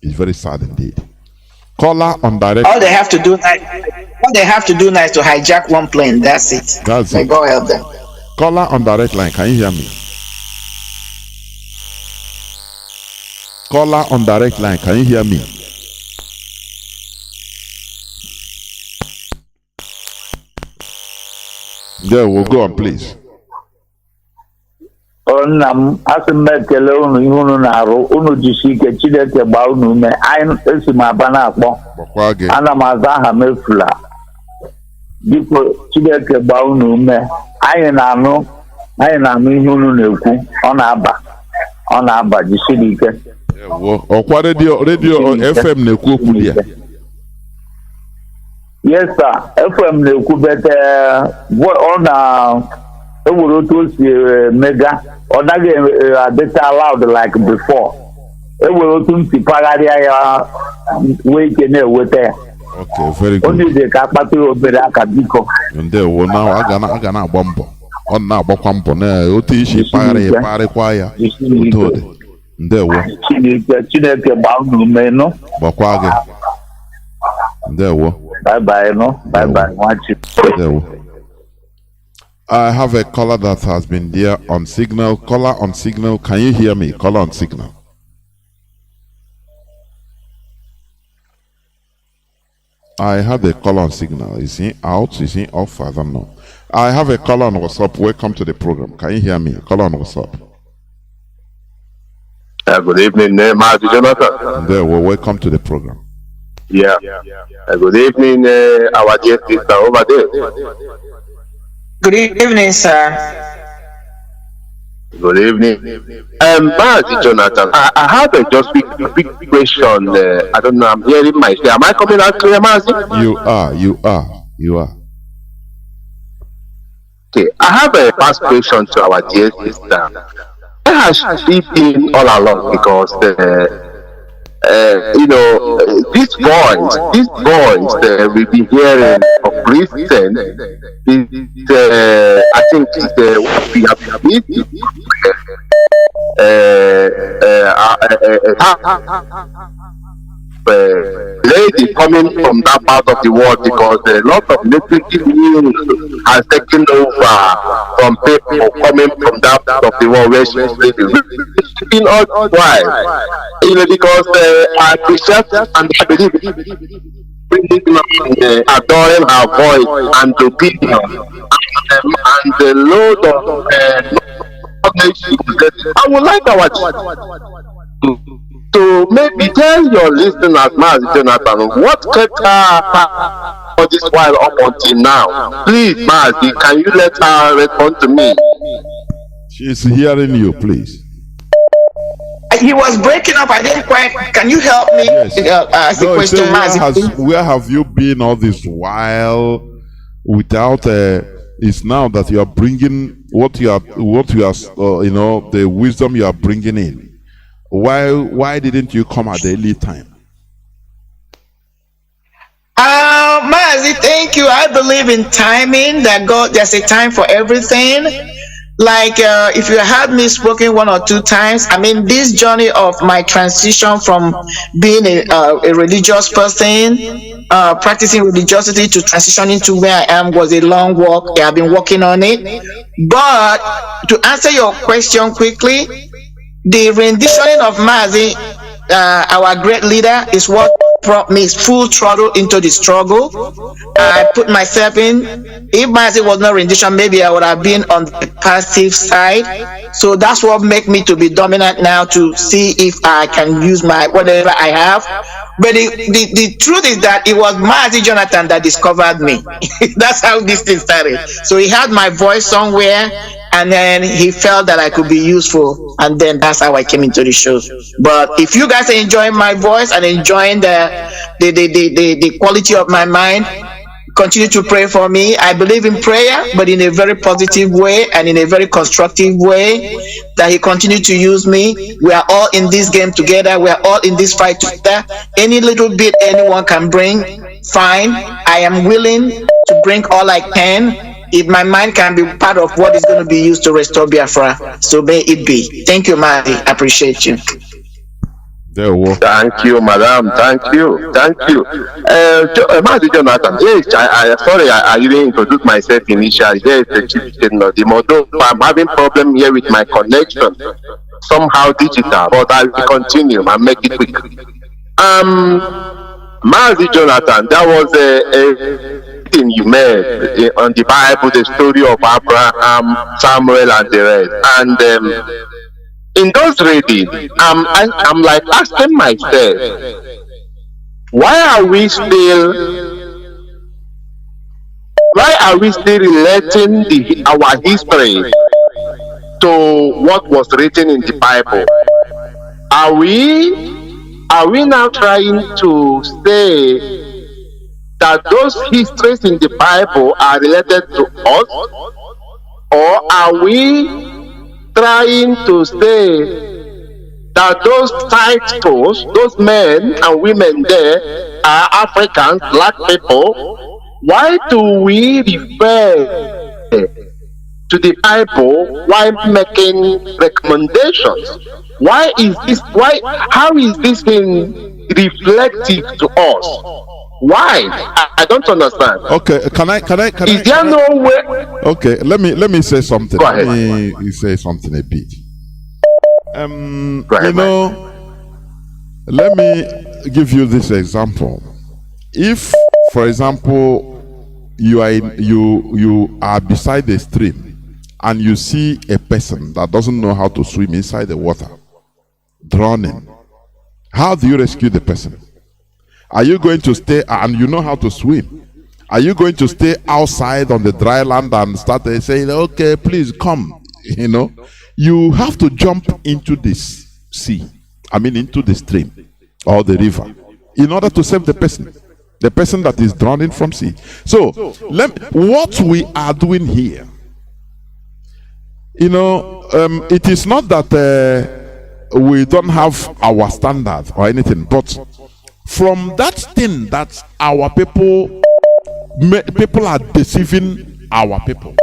It's very sad indeed. Caller on direct. All they have to do now is to hijack one plane. That's it. May God help them. Caller on direct line. Can you hear me? Caller on direct line. Can you hear me? Yeah, we'll go on, please. Nam asimekele unu ihunu na arụ unu jisike Chineke gba unu ume anyị esi m aba na-akpọ ana m aza aha mefula biko Chineke gba unu ume anyị na-anụ ihe unu na-ekwu ọ na-aba jisike ọkwa redio FM na-ekwu okwu dị ya. Yes sir, FM na-ekwu bete ọ na ewere otu o si mega ọ naghị adịta loud like before. Ewere otu ntị pagharịa ya wee ike na-eweta ya. Okay, very good. Onye dị ka akpata obere aka biko. Ndewo na aga na-agba mbọ. Ọ na-agbakwa mbọ na otu isi pagharịkwa ya. Otu dị. Ndewo. Chineke gbaa unu ume nụ. Gbakwa gị. Ndewo. Bye no. Bye. Watch it. Ndewo. I have a caller that has been there on signal. Caller on signal. Can you hear me? Caller on signal. I have a caller on signal. Is he out? Is he off? I don't know. I have a caller on WhatsApp. Welcome to the program. Can you hear me? Caller on WhatsApp. Good evening, Mazi Johnathan. There, well, welcome to the program. Yeah. Good evening, our dear sister over there. Good evening, sir. Good evening. Mazi Johnathan, I have a just big question. I don't know, I'm hearing myself. Am I coming out clear, Mazi? You are. Okay, I have a first question to our dear sister. Where has she been all along? Because this voice we've been hearing of recent is I think what we have been lady coming from that part of the world, because a lot of negative news has taken over from people coming from that part of the world where she's living. In all while, because I appreciate and I believe adoring her voice and opinion and the load of knowledge. I would like our to maybe tell your listeners, Mazi Johnathan, what kept her for this while up until now. Please, Mazi, can you let her respond to me? She's hearing you, please. He was breaking up. I didn't quite. Can you help me? Yes. The question, Mazi. Where have you been all this while without? It's now that you are bringing what you are, the wisdom you are bringing in. Why didn't you come at the early time? Mazi, thank you. I believe in timing, that God, there's a time for everything. Like if you had me spoken one or two times, I mean, this journey of my transition from being a religious person, practicing religiosity, to transitioning to where I am was a long walk. I've been working on it. But to answer your question quickly, the renditioning of Mazi, our great leader, is what brought me full throttle into the struggle. I put myself in. If Mazi was not rendition, maybe I would have been on the passive side. So that's what make me to be dominant now, to see if I can use my whatever I have. But the truth is that it was Mazi Johnathan that discovered me. That's how this thing started. So he had my voice somewhere, and then he felt that I could be useful, and then that's how I came into the show. But if you guys are enjoying my voice and enjoying the quality of my mind, continue to pray for me. I believe in prayer, but in a very positive way and in a very constructive way, that he continue to use me. We are all in this game together. We are all in this fight together. Any little bit anyone can bring, fine. I am willing to bring all I can, if my mind can be part of what is going to be used to restore Biafra. So may it be. Thank you, Mazi. Appreciate you. Thank you, madam. Thank you. Thank you. Mazi Johnathan, yes, sorry, I didn't introduce myself initially. Yes, the chieftain of the model. I'm having problem here with my connection. Somehow digital, but I will continue and make it quick. Mazi Johnathan, that was a thing you made on the Bible, the story of Abraham, Samuel, and the rest. And in those reading, I'm like asking myself, why are we still relating our history to what was written in the Bible? Are we now trying to say that those histories in the Bible are related to us, or are we trying to say that those titles, those men and women there are Africans, black people? Why do we refer to the Bible while making recommendations? How is this thing reflective to us? Why? I don't understand. Okay, can I? Is there no way? Okay, let me say something. Go ahead. Let me say something a bit. Go ahead, let me give you this example. If, for example, you are beside a stream and you see a person that doesn't know how to swim inside the water, drowning, how do you rescue the person? Are you going to stay, and you know how to swim? Are you going to stay outside on the dry land and start saying, okay, please come? You have to jump into this sea, into the stream or the river, in order to save the person that is drowning from sea. So, what we are doing here, it is not that we don't have our standard or anything, but from that thing that our people are deceiving our people.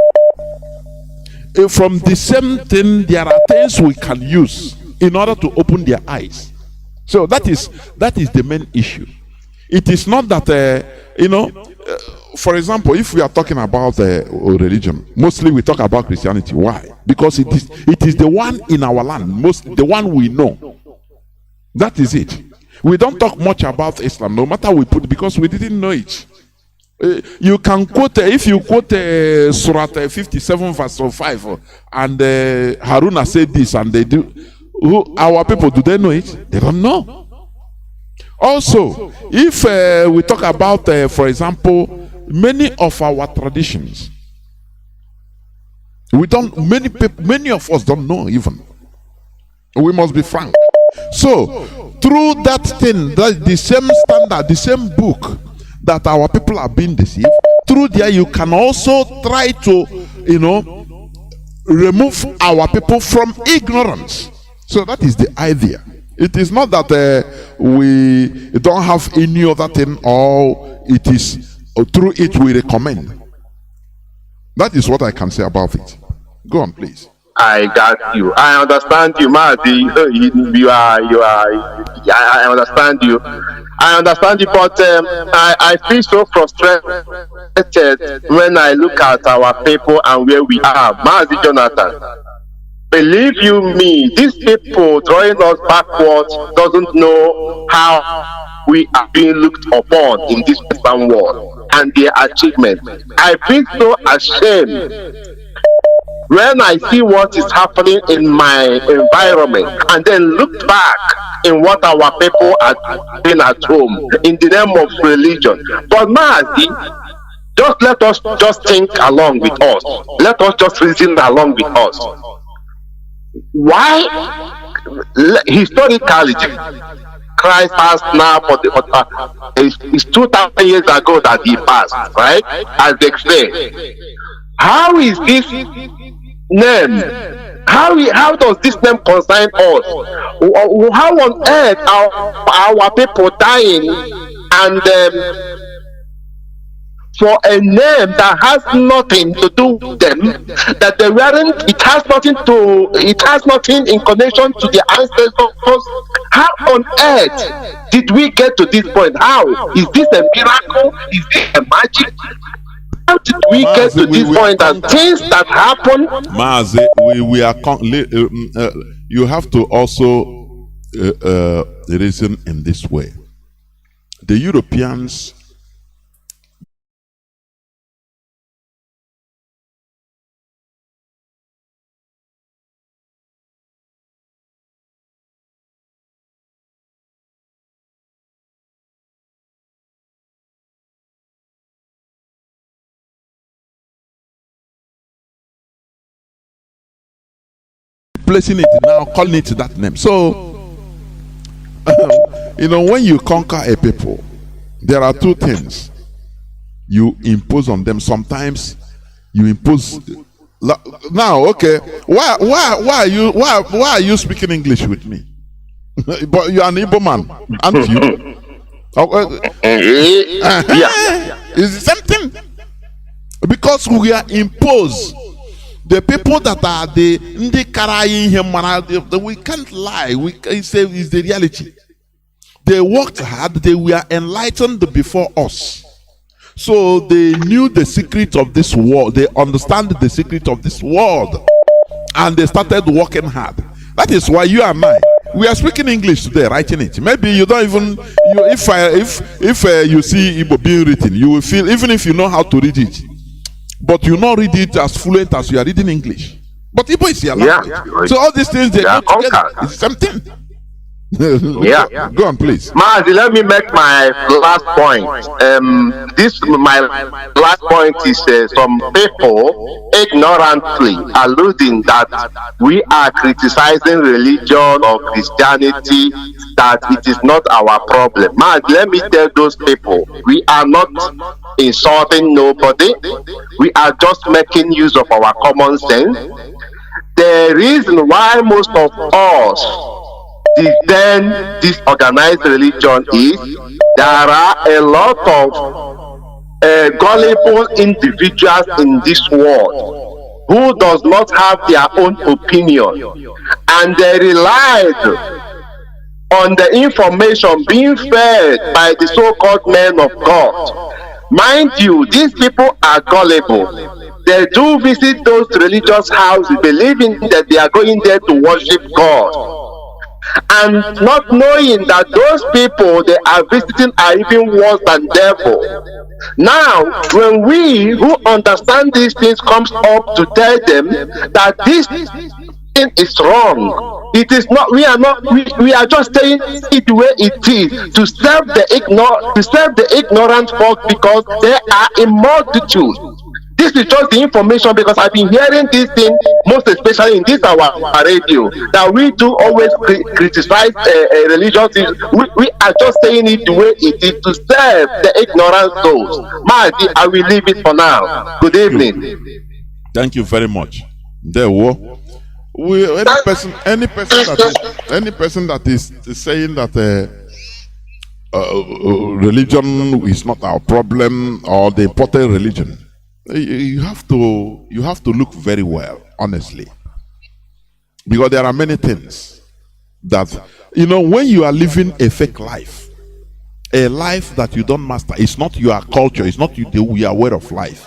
From the same thing, there are things we can use in order to open their eyes. So that is the main issue. It is not that for example, if we are talking about religion, mostly we talk about Christianity. Why? Because it is the one in our land, the one we know. That is it. We don't talk much about Islam, no matter we put, because we didn't know it. You can quote, if you quote Surah 57 verse 5, and Haruna said this, and they do. Our people, do they know it? They don't know. Also, if we talk about, for example, many of our traditions, many of us don't know even. We must be frank. So, through that thing, that the same standard, the same book that our people are being deceived, through there you can also try to, remove our people from ignorance. So that is the idea. It is not that we don't have any other thing, or it is through it we recommend. That is what I can say about it. Go on, please. I got you. I understand you, Mazi. I understand you. I understand you, but I feel so frustrated when I look at our people and where we are. Mazi Johnathan, believe you me, these people drawing us backwards doesn't know how we are being looked upon in this Western world and their achievement. I feel so ashamed when I see what is happening in my environment, and then look back in what our people are doing at home in the name of religion. But Mazi, just let us just think along with us. Let us just reason along with us. Why, historically, Christ passed now for the it's 2,000 years ago that he passed, right? As they say. How is this name? How does this name concern us? How on earth are our people dying and for a name that has nothing to do with them, that they weren't, it has nothing in connection to the ancestors? How on earth did we get to this point? How? Is this a miracle? Is this a magic? How did we get to this point and things that happen? Mazi, we are you have to also reason in this way. The Europeans placing it now, calling it that name. So, when you conquer a people, there are two things you impose on them. Sometimes you impose. Now, okay, why are you speaking English with me? But you are an Igbo man, aren't you? Is it something? Because we are imposed. The people that are the we can't lie. It's the reality. They worked hard. They were enlightened before us, so they knew the secret of this world. They understand the secret of this world, and they started working hard. That is why you and I, we are speaking English today, writing it. Maybe you don't even. If you see Igbo being written, you will feel, even if you know how to read it, but you not read it as fluent as you are reading English. But Igbo is your language. Yeah. So all these things, they go together. It's something. Yeah. Go on, please. Mazi, let me make my last point. My last point is some people ignorantly alluding that we are criticizing religion or Christianity, that it is not our problem. Mazi, let me tell those people, we are not insulting nobody. We are just making use of our common sense. The reason why most of us then this organized religion is there are a lot of gullible individuals in this world who does not have their own opinion, and they relied on the information being fed by the so-called men of God. Mind you, these people are gullible. They do visit those religious houses believing that they are going there to worship God, and not knowing that those people they are visiting are even worse than devil. Now, when we who understand these things comes up to tell them that this thing is wrong, it is not. We are just saying it the way it is to serve the ignorant folk, because there are a multitude. This is just the information, because I've been hearing this thing, most especially in this our radio, that we do always criticize religion. We are just saying it the way it is to serve the ignorant souls. Mazi, I will leave it for now. Good evening. Thank you very much. There any person that is saying that religion is not our problem, or the important religion, you have to look very well, honestly, because there are many things that when you are living a fake life, a life that you don't master, it's not your culture, it's not your way of life.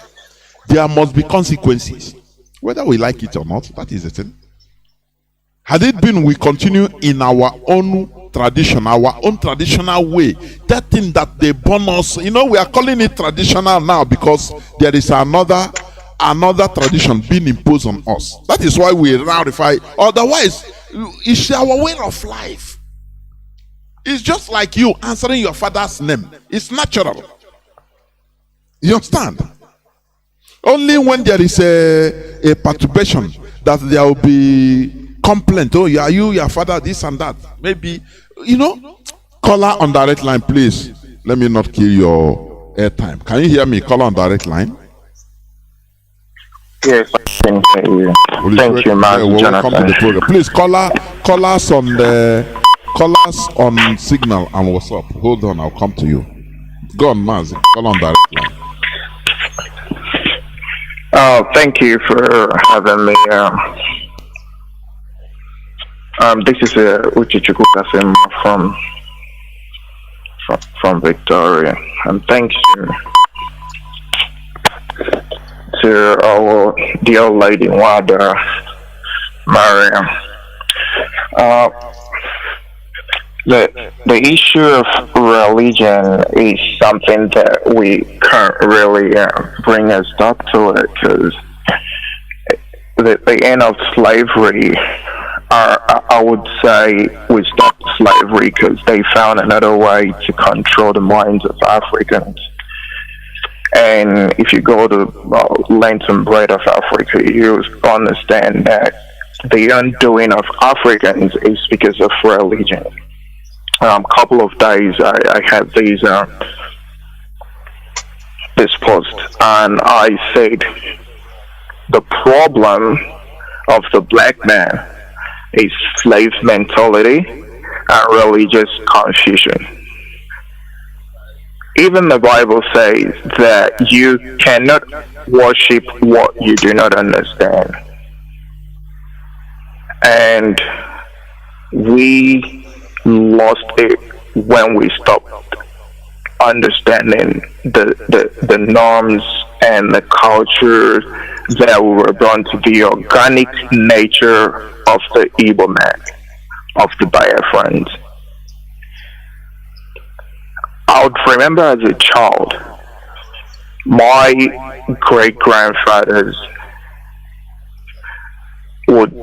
There must be consequences, whether we like it or not. That is the thing. Had it been we continue in our own tradition, our own traditional way, that thing that they born us, we are calling it traditional now because there is another tradition being imposed on us. That is why we ratify. Otherwise, it's our way of life. It's just like you answering your father's name. It's natural. You understand? Only when there is a perturbation that there will be complaint. Oh, are you your father, this and that. Maybe, Caller on direct line, please. Let me not kill your airtime. Can you hear me? Caller on direct line. Yes, I can hear you. Thank you, Mazi Johnathan. Welcome to the program. Please call us on Signal and WhatsApp. Hold on, I'll come to you. Go on, Mazi. Call on direct line. Thank you for having me. This is Uchichukwu Kasim from Victoria, and thanks to our dear lady Wada Mariam. The issue of religion is something that we can't really bring a stop to it, because the end of slavery, I would say, we stopped slavery because they found another way to control the minds of Africans. And if you go to length and breadth of Africa, you understand that the undoing of Africans is because of religion. Couple of days I had this post, and I said the problem of the black man is slave mentality and religious confusion. Even the Bible says that you cannot worship what you do not understand. And we lost it when we stopped understanding the norms and the culture that were born to the organic nature of the Igbo man, of the Biafrans. I would remember as a child, my great-grandfathers would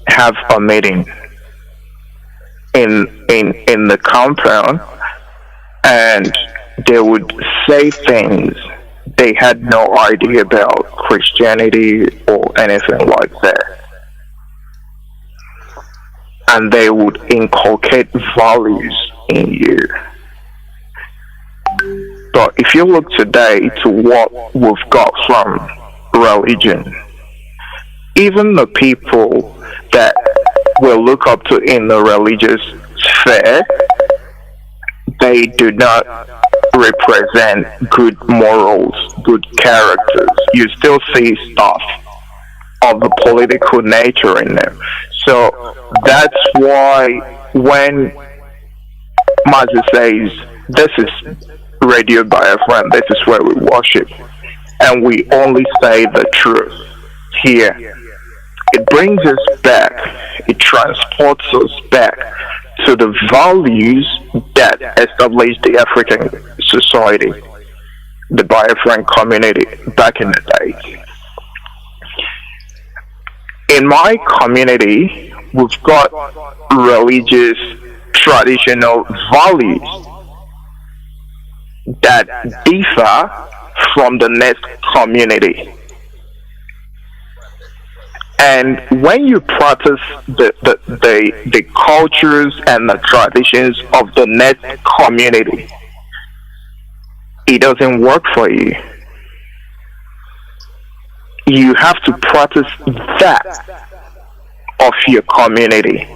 have a meeting in the compound, and they would say things they had no idea about Christianity or anything like that. And they would inculcate values in you. But if you look today to what we've got from religion, even the people that we look up to in the religious sphere, they do not represent good morals, good characters. You still see stuff of the political nature in them. So that's why when Mazi says, this is Radio Biafran, this is where we worship, and we only say the truth here, it brings us back, it transports us back to the values that established the African society, the Biafran community back in the day. In my community, we've got religious, traditional values that differ from the next community. And when you practice the cultures and the traditions of the next community, it doesn't work for you. You have to practice that of your community,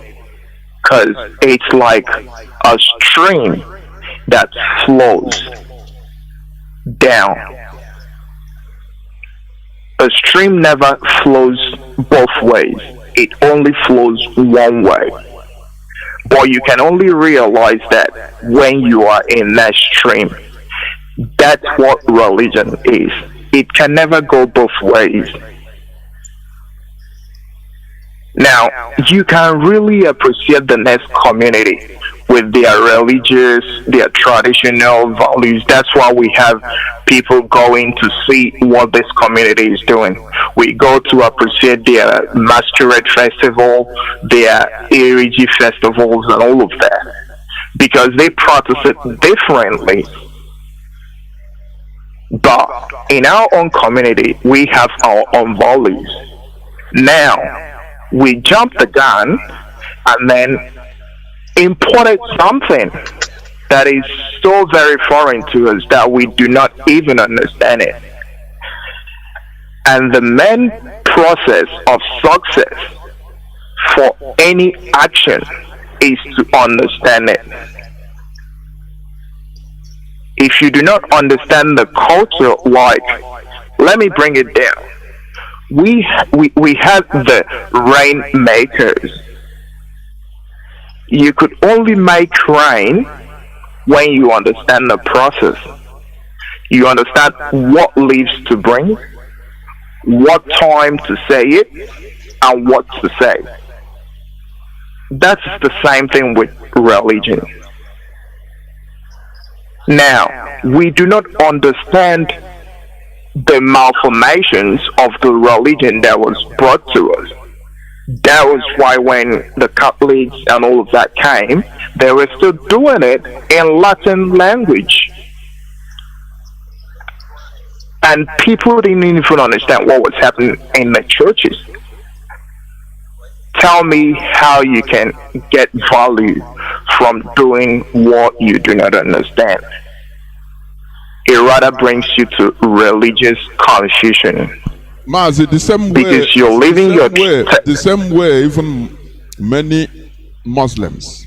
because it's like a stream that flows down. A stream never flows both ways. It only flows one way. But you can only realize that when you are in that stream. That's what religion is. It can never go both ways. Now, you can really appreciate the next community with their religious, their traditional values. That's why we have people going to see what this community is doing. We go to appreciate their masquerade festival, their Erigi festivals, and all of that, because they practice it differently. But in our own community, we have our own values. Now, we jumped the gun and then imported something that is so very foreign to us that we do not even understand it. And the main process of success for any action is to understand it. If you do not understand the culture, like, let me bring it down. We have the rainmakers. You could only make rain when you understand the process. You understand what leaves to bring, what time to say it, and what to say. That's the same thing with religion. Now, we do not understand the malformations of the religion that was brought to us. That was why when the Catholics and all of that came, they were still doing it in Latin language. And people didn't even understand what was happening in the churches. Tell me how you can get value from doing what you do not understand. It rather brings you to religious confusion. Mazi, the same way, because you're living the same way even many Muslims,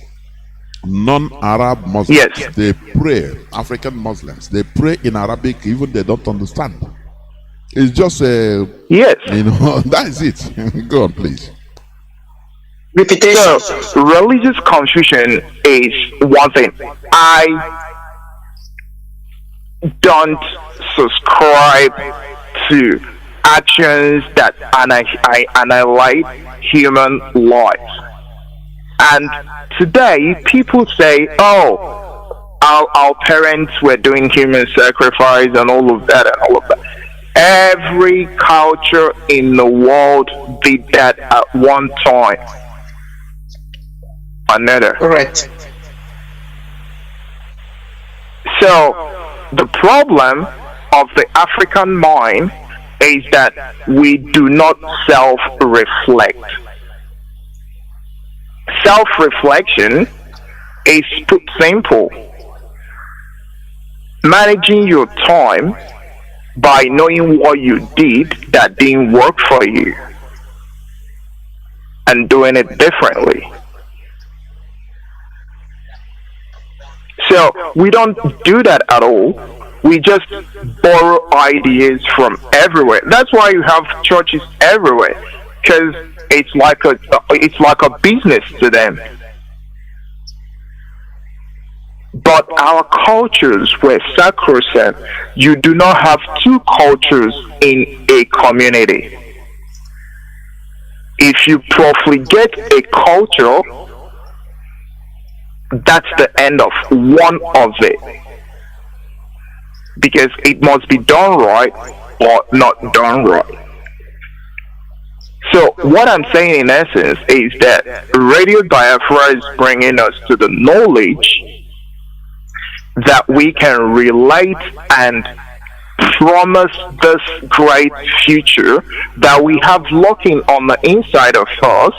non-Arab Muslims, yes, they pray, African Muslims, they pray in Arabic, even they don't understand. It's just a, yes, you know, that is it. Go on, please. Repetition. So, religious confusion is one thing. I don't subscribe to actions that annihilate human life. And today, people say, oh, our parents were doing human sacrifice and all of that and all of that. Every culture in the world did that at one time. Another. Correct. So, the problem of the African mind is that we do not self-reflect. Self-reflection is put simple. Managing your time by knowing what you did that didn't work for you and doing it differently. So we don't do that at all. We just borrow ideas from everywhere. That's why you have churches everywhere, because it's like a business to them. But our cultures were sacrosanct. You do not have two cultures in a community. If you profligate a culture, that's the end of one of it. Because it must be done right or not done right. So what I'm saying in essence is that Radio Biafra is bringing us to the knowledge that we can relate and promise this great future that we have lurking on the inside of us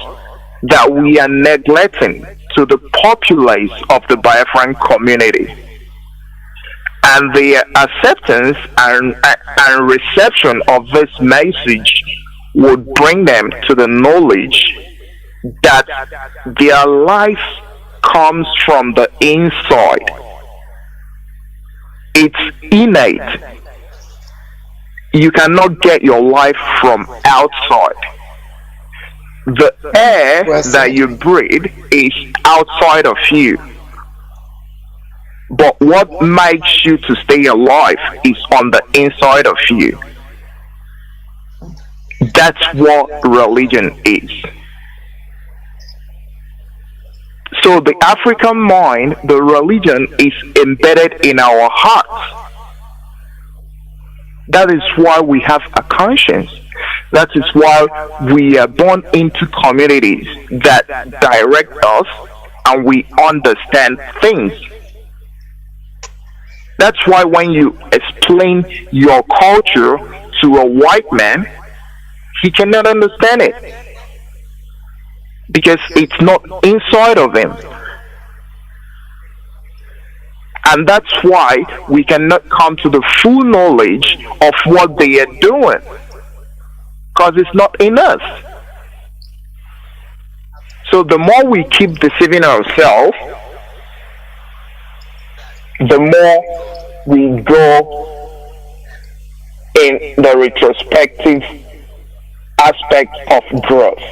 that we are neglecting to the populace of the Biafran community. And the acceptance and reception of this message would bring them to the knowledge that their life comes from the inside. It's innate. You cannot get your life from outside. The air that you breathe is outside of you. But what makes you to stay alive is on the inside of you. That's what religion is. So the African mind, the religion is embedded in our hearts. That is why we have a conscience. That is why we are born into communities that direct us and we understand things. That's why when you explain your culture to a white man, he cannot understand it. Because it's not inside of him. And that's why we cannot come to the full knowledge of what they are doing. Because it's not in us. So the more we keep deceiving ourselves, the more we go in the retrospective aspect of growth.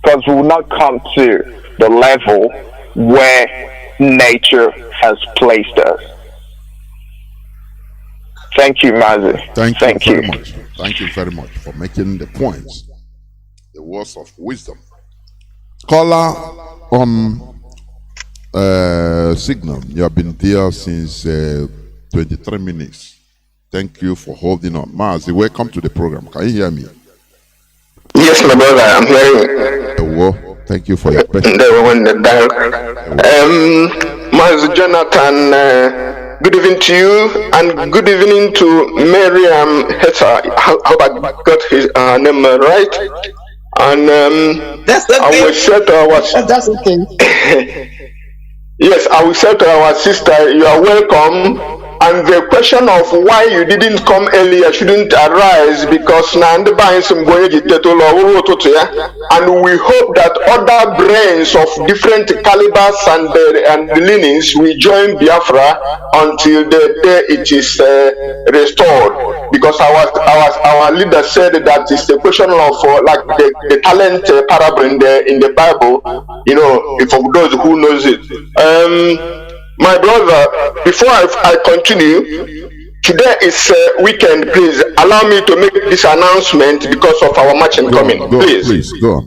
Because we will not come to the level where nature has placed us. Thank you, Mazi. Thank you very much. Thank you very much for making the points, the words of wisdom. Caller on Signal, you have been there since 23 minutes. Thank you for holding on. Mazi, welcome to the program. Can you hear me? Yes, my brother, I'm hearing you. Well, thank you for your question. Mazi Johnathan, good evening to you, and good evening to Miriam Heta. Hope I got his name right. And that's okay. I will say to our that's okay. Yes, I will say to our sister, you are welcome. And the question of why you didn't come earlier shouldn't arise, because and we hope that other brains of different calibers and leanings will join Biafra until the day it is restored. Because our leader said that it's a question of like the talent parable in the Bible, you know, for those who knows it. My brother, before I continue, today is weekend. Please allow me to make this announcement because of our match incoming. Please go on.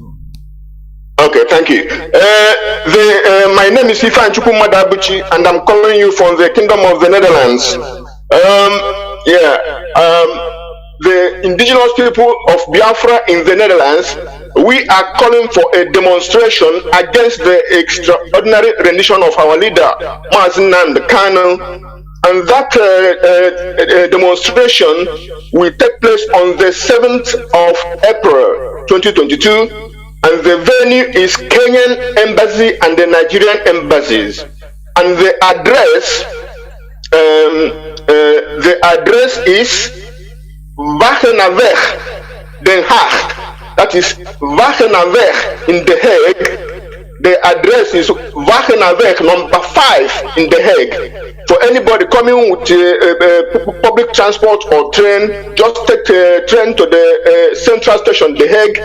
Okay, thank you. My name is Ifan Chukwumadabuchi, and I'm calling you from the Kingdom of the Netherlands. The indigenous people of Biafra in the Netherlands, we are calling for a demonstration against the extraordinary rendition of our leader, Mazi Kanu, and that demonstration will take place on the 7th of April 2022, and the venue is Kenyan Embassy and the Nigerian embassies, and the address is Wagenaweg, Den Haag. That is Wagenaweg in The Hague. The address is Wagenaweg number 5 in The Hague. For anybody coming with public transport or train, just take a train to the central station, The Hague,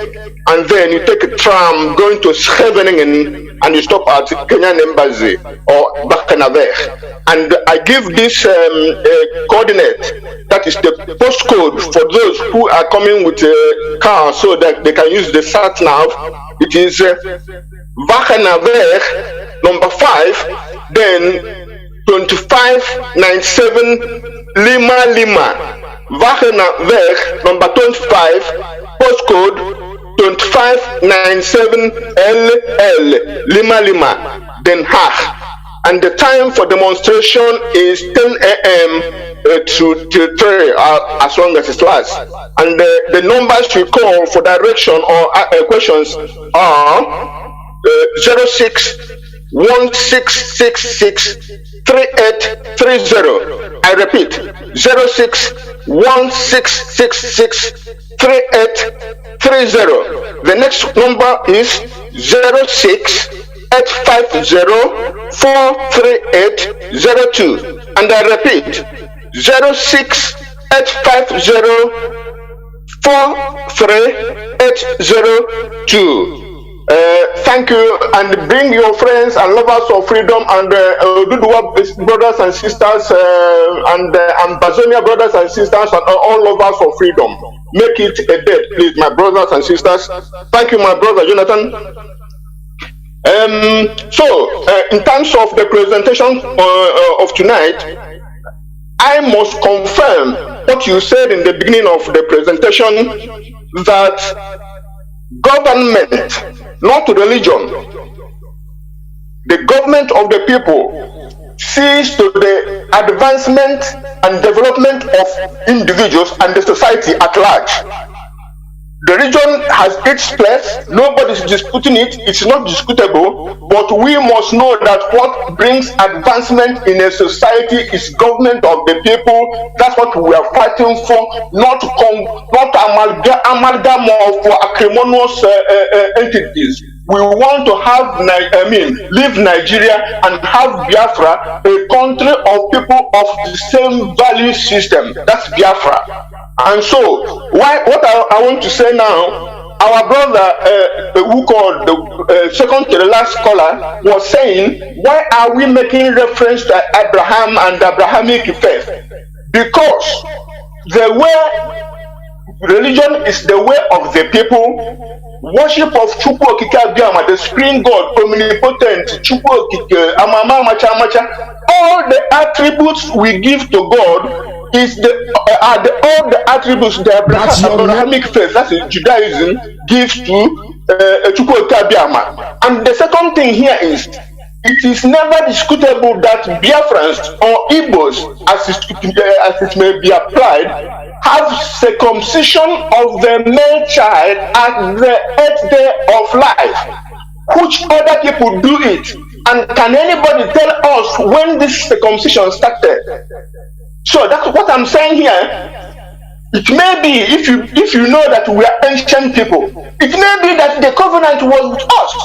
and then you take a tram going to Scheveningen, and you stop at Kenyan Embassy or Wagenaweg. And I give this coordinate, that is the postcode for those who are coming with a car so that they can use the sat nav. It is Wagenaweg number 5, then 2597 Lima. Wagenaweg number 25, postcode 2597 LL Lima, Den Haag. And the time for demonstration is 10 a.m. to 3 as long as it lasts. And the numbers you call for direction or questions are 06 1666 3830. I repeat, 06 1666 3830. The next number is 06 850 43802. And I repeat, 06 850 43802. Thank you, and bring your friends and lovers of freedom and Duduwa brothers and sisters and Ambazonia brothers and sisters and all lovers of freedom. Make it a date, please, my brothers and sisters. Thank you, my brother Jonathan. In terms of the presentation of tonight, I must confirm what you said in the beginning of the presentation, that government, not religion, the government of the people, sees to the advancement and development of individuals and the society at large. The region has its place, nobody's disputing it, it's not disputable, but we must know that what brings advancement in a society is government of the people. That's what we are fighting for, not amalgam of acrimonious entities. We want to have, leave Nigeria and have Biafra, a country of people of the same value system. That's Biafra. And so, what I want to say now, our brother who called the second to the last caller was saying, why are we making reference to Abraham and Abrahamic faith? Because the way religion is the way of the people. Worship of Chukwu Okike Abiyama, the Spring God, omnipotent, Chukwu Okike, Amama Macha Macha, all the attributes we give to God is all the attributes the Abrahamic faith, that's Judaism, gives to Chukwu Okike Abiyama. And the second thing here is, it is never disputable that Biafrans or Igbos, as it may be applied, have circumcision of the male child at the 8th day of life, which other people do it. And can anybody tell us when this circumcision started? So that's what I'm saying here. It may be, if you know that we are ancient people, it may be that the covenant was with us.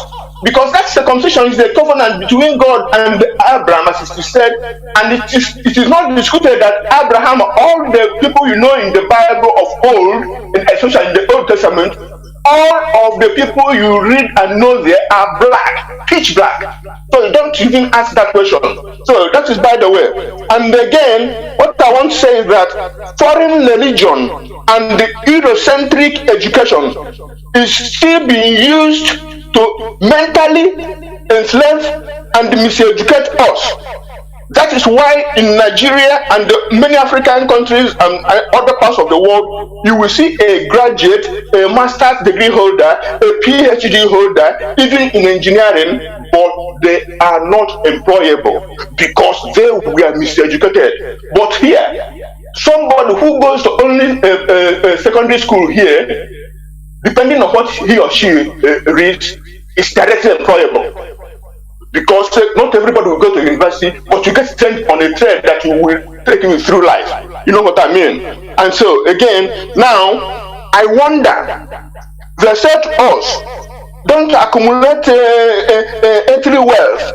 Because that circumcision is a covenant between God and Abraham, as it is said, and it is not disputed that Abraham, all the people you know in the Bible of old, especially in the Old Testament, all of the people you read and know there are black, pitch black. So you don't even ask that question. So that is by the way. And again, what I want to say is that foreign religion and the Eurocentric education is still being used to mentally enslave and miseducate us. That is why in Nigeria and many African countries and other parts of the world, you will see a graduate, a master's degree holder, a PhD holder, even in engineering, but they are not employable because they were miseducated. But here, somebody who goes to only secondary school here, depending on what he or she reads, is directly employable. Because not everybody will go to university, but you get sent on a thread that you will take you through life. You know what I mean? And so, again, now, I wonder, they said to us, don't accumulate earthly wealth.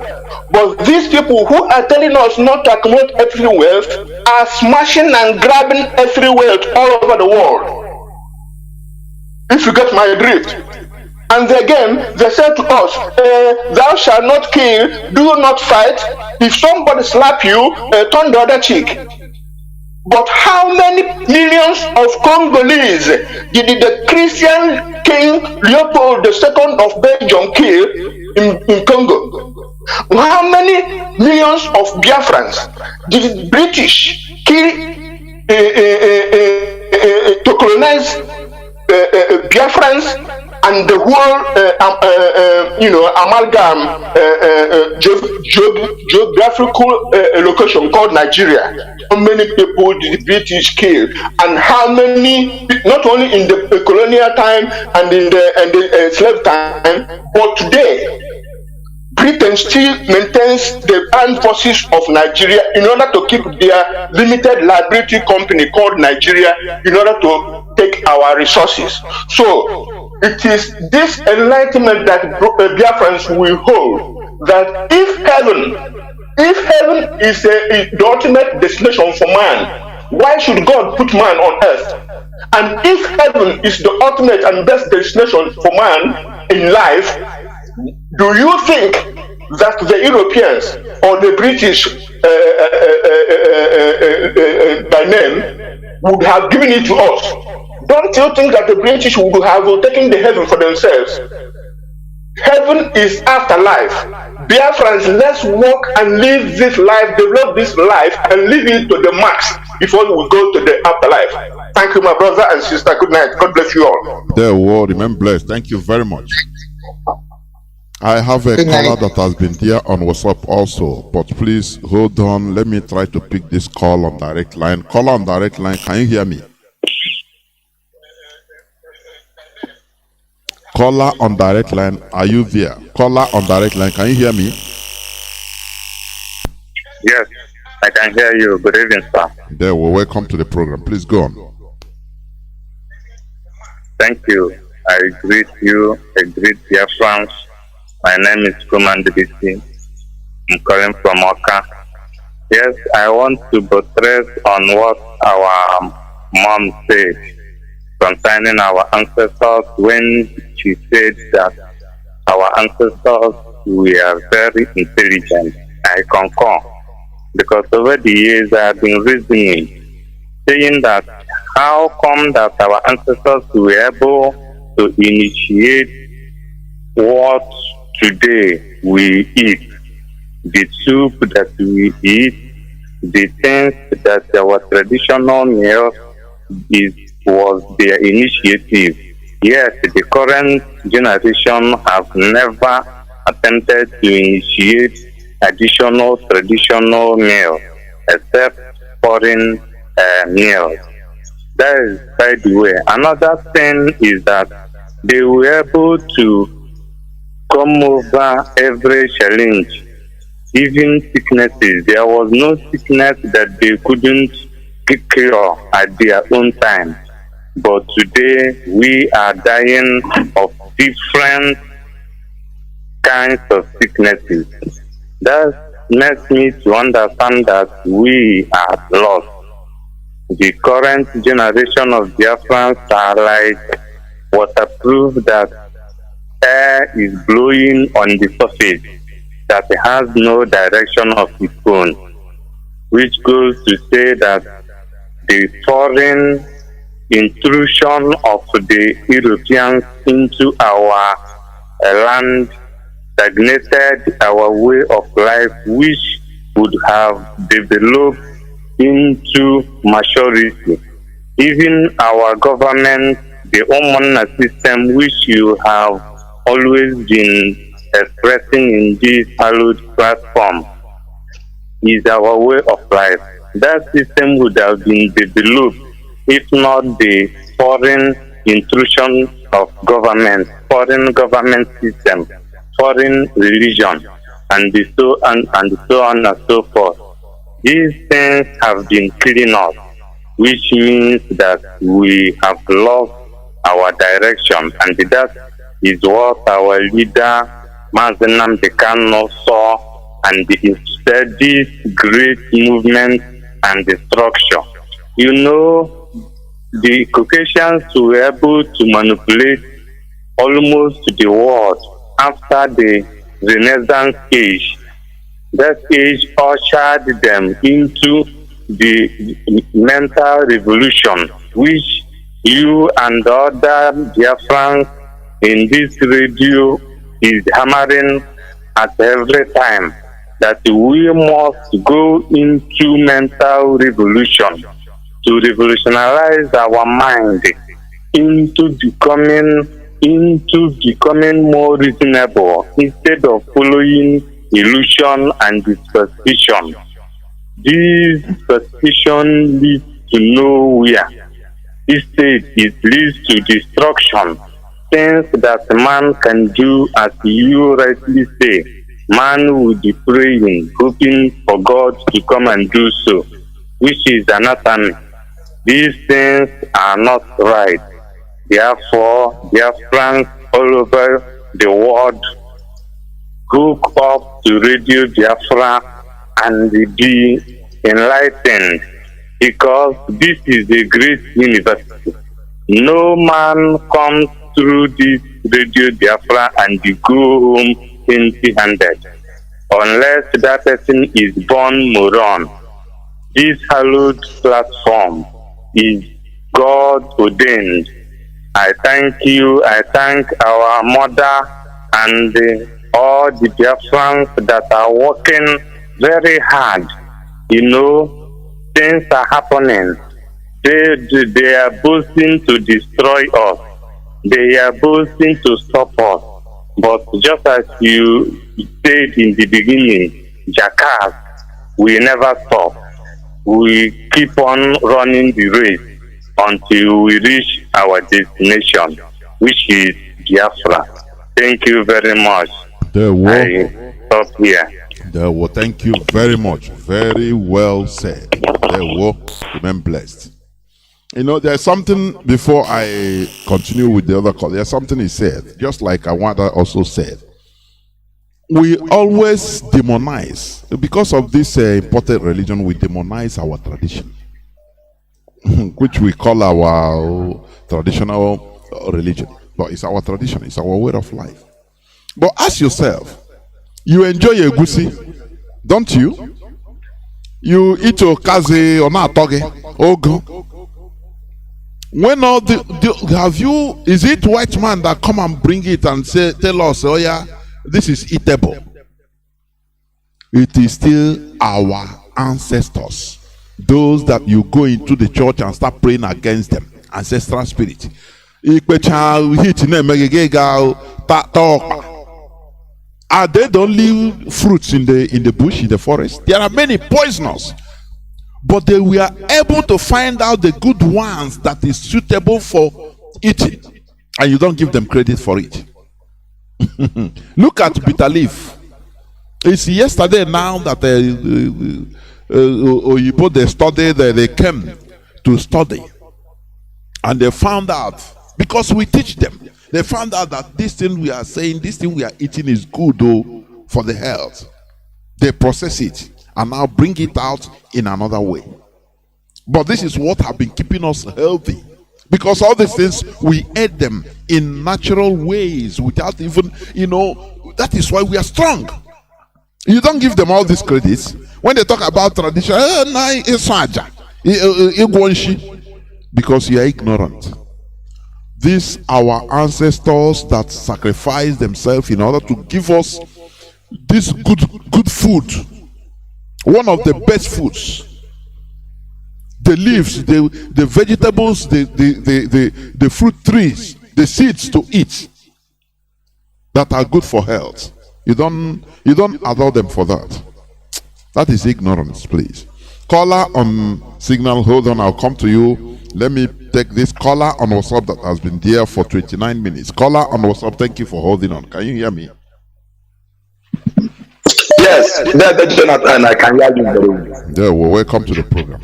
But these people who are telling us not to accumulate earthly wealth are smashing and grabbing earthly wealth all over the world. If you get my drift. And again, they said to us, thou shalt not kill, do not fight. If somebody slap you, turn the other cheek. But how many millions of Congolese did the Christian King Leopold II of Belgium kill in Congo? How many millions of Biafrans did the British kill to colonize Biafrans and the whole, amalgam geographical location called Nigeria? How many people did the British kill, and how many, not only in the colonial time and in the slave time, but today? Britain still maintains the armed forces of Nigeria in order to keep their limited liability company called Nigeria in order to take our resources. So it is this enlightenment that Biafrans will hold, that if heaven is the ultimate destination for man, why should God put man on earth? And if heaven is the ultimate and best destination for man in life, do you think that the Europeans or the British by name would have given it to us? Don't you think that the British would have taken the heaven for themselves? Heaven is afterlife. Biafrans, let's walk and live this life, develop this life, and live it to the max before we go to the afterlife. Thank you, my brother and sister. Good night. God bless you all. There, well, remain blessed. Thank you very much. I have a caller that has been there on WhatsApp also, but please hold on. Let me try to pick this call on direct line. Caller on direct line, can you hear me? Caller on direct line, are you there? Caller on direct line, can you hear me? Yes, I can hear you. Good evening, sir. There, well, welcome to the program. Please go on. Thank you. I greet you. I greet Biafrans. My name is Nnamdi. I'm calling from Oka. Yes, I want to buttress on what our mom said concerning our ancestors when she said that our ancestors were very intelligent. I concur, because over the years I have been reasoning, saying that how come that our ancestors were able to initiate what today we eat, the soup that we eat, the things that our traditional meal was their initiative. Yet the current generation have never attempted to initiate additional traditional meals except foreign meals. That is by the way. Another thing is that they were able to come over every challenge, even sicknesses. There was no sickness that they couldn't cure at their own time. But today we are dying of different kinds of sicknesses. That makes me to understand that we are lost. The current generation of Biafrans are like waterproof that air is blowing on the surface that has no direction of its own, which goes to say that the foreign intrusion of the Europeans into our land stagnated our way of life, which would have developed into maturity. Even our government, the Omona system, which you have always been expressing in this hallowed platform, is our way of life. That system would have been developed if not the foreign intrusion of government, foreign government system, foreign religion, and so on and so forth. These things have been killing us, which means that we have lost our direction, and that is what our leader Mazi Johnathan saw, and instead this great movement and destruction. You know, the Caucasians were able to manipulate almost the world after the Renaissance age. That age ushered them into the mental revolution, which you and other Biafrans in this radio is hammering at every time, that we must go into mental revolution to revolutionize our mind into becoming more reasonable instead of following illusion and superstition. This superstition leads to nowhere. Instead, it leads to destruction. Things that man can do, as you rightly say, man will be praying, hoping for God to come and do so, which is anatomy. These things are not right. Therefore, Biafrans all over the world hook up to Radio Biafra and be enlightened, because this is a great university. No man comes through this Radio Biafra and go home empty-handed, unless that person is born moron. This hallowed platform is God ordained. I thank you. I thank our mother and all the Biafrans that are working very hard. You know, things are happening. They are boasting to destroy us. They are boasting to stop us. But just as you said in the beginning, jackass, we never stop. We keep on running the race until we reach our destination, which is Biafra. Thank you very much. I stop here. Thank you very much. Very well said. Remain blessed. You know, there's something before I continue with the other call. There's something he said, just like Awada also said. We always demonize, because of this imported religion, we demonize our tradition, which we call our traditional religion. But it's our tradition, it's our way of life. But ask yourself, you enjoy egusi, don't you? You eat okazi or not toge, ogo. When all is it white man that come and bring it and tell us, oh yeah, this is eatable? It is still our ancestors, those that you go into the church and start praying against them, ancestral spirit. Are they the only fruits in the bush, in the forest? There are many poisonous, but they were able to find out the good ones that is suitable for eating, and you don't give them credit for it. Look at bitter leaf. It's yesterday now that they came to study, and they found out, because we teach them, they found out that this thing we are saying, this thing we are eating is good for the health. They process it and now bring it out in another way. But this is what have been keeping us healthy, because all these things we ate them in natural ways without even, that is why we are strong. You don't give them all these credits when they talk about tradition. Because you are ignorant. These our ancestors that sacrificed themselves in order to give us this good food, one of the best foods. The leaves, the vegetables, the fruit trees, the seeds to eat that are good for health. You don't adore them for that. That is ignorance, please. Caller on signal, hold on, I'll come to you. Let me take this caller on WhatsApp that has been there for 29 minutes. Caller on WhatsApp, thank you for holding on. Can you hear me? Yes, Mazi Johnathan, I can hear you very well. Yeah, well, welcome to the program.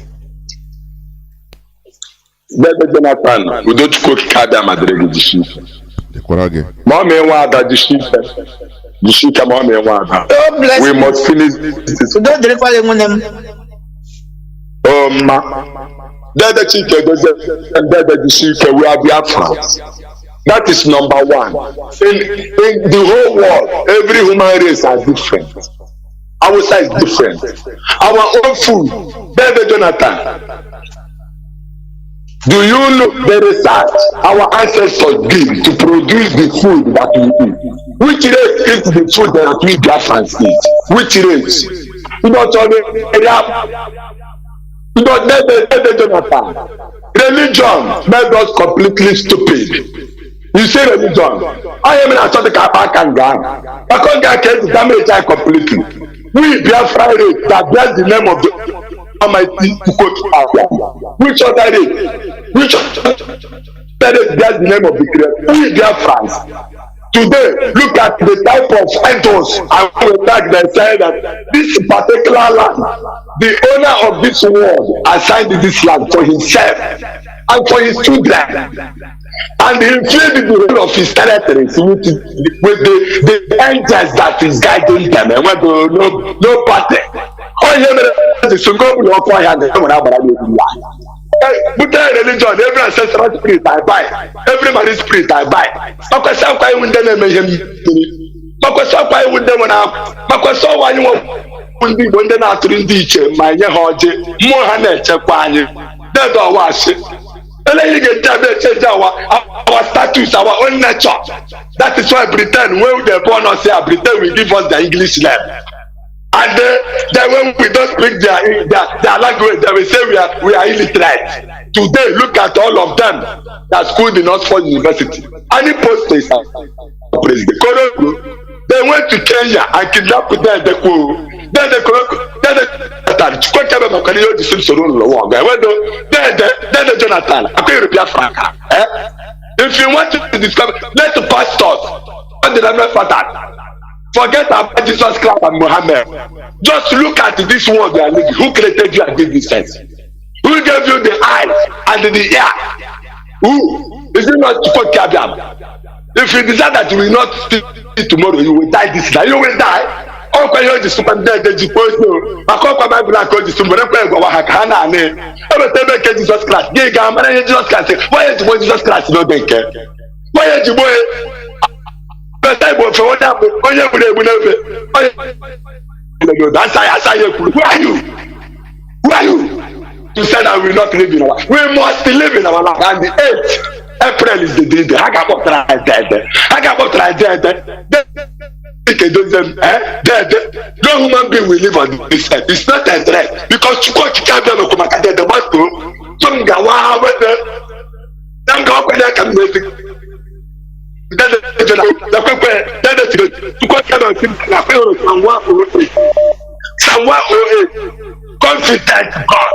Mazi Johnathan, we don't cook kada madrege dishife. Mommy wada dishife. Dishife mommy wada. We must finish this. Don't deliver them. Dada Chike does and Dada Chike, we are Biafrans. That is number one. In the whole world, every human race are different. Our side is different. Our own food, Mazi Johnathan. Do you know the research our ancestors did to produce the food that we eat? Which race eats the food that we Biafrans eat? Which race? You don't know Mazi Johnathan. Religion made us completely stupid. You say religion. I am in a sort of Kapakanga. Pakanga came to damage I completely. We Biafra race that bears the name of the Almighty to go to Africa. Which other race? Which other race bears the name of the Creator? We Biafrans. Today, look at the type of idols and they say that this particular land, the owner of this world assigned this land for himself and for his children. And he filled the whole of his territories with the angels that is guiding them. And when no party. But religion, every ancestral spirit I buy, every marine spirit I buy. I win them when they are to teach my our status, our own nature. That is why Britain, when they born us here, Britain will give us the English name. And then when we don't speak their language, they will say we are illiterate. Today, look at all of them that schooled in Oxford University. Any post is president. They went to Kenya and kidnapped them. Then the Jonathan, If you want to discover, let the pastors, what did I mean for that? Forget about Jesus Christ and Muhammad. Just look at this world we are living. Who created you and gave you sense? Who gave you the eyes and the ear? Who? Is it not Chukwukabiam? If you decide that you will not see tomorrow, you will die this night. You will die. Oh, when you just spend the day, I call my Bible and call this tomorrow. I will tell you Jesus Christ. Gay guy, man, Jesus Christ. Why is Jesus Christ not there? Why is you boy? That's who are you? Who are you? To say that we will not live in our life. We must live in our life. And the 8th April is the day. I got what I did. I got what I did. No human being will live on this earth. It's not a threat. Because you can't be able to come at the master. Some gawa with the Nam go up there can make it. Confident God.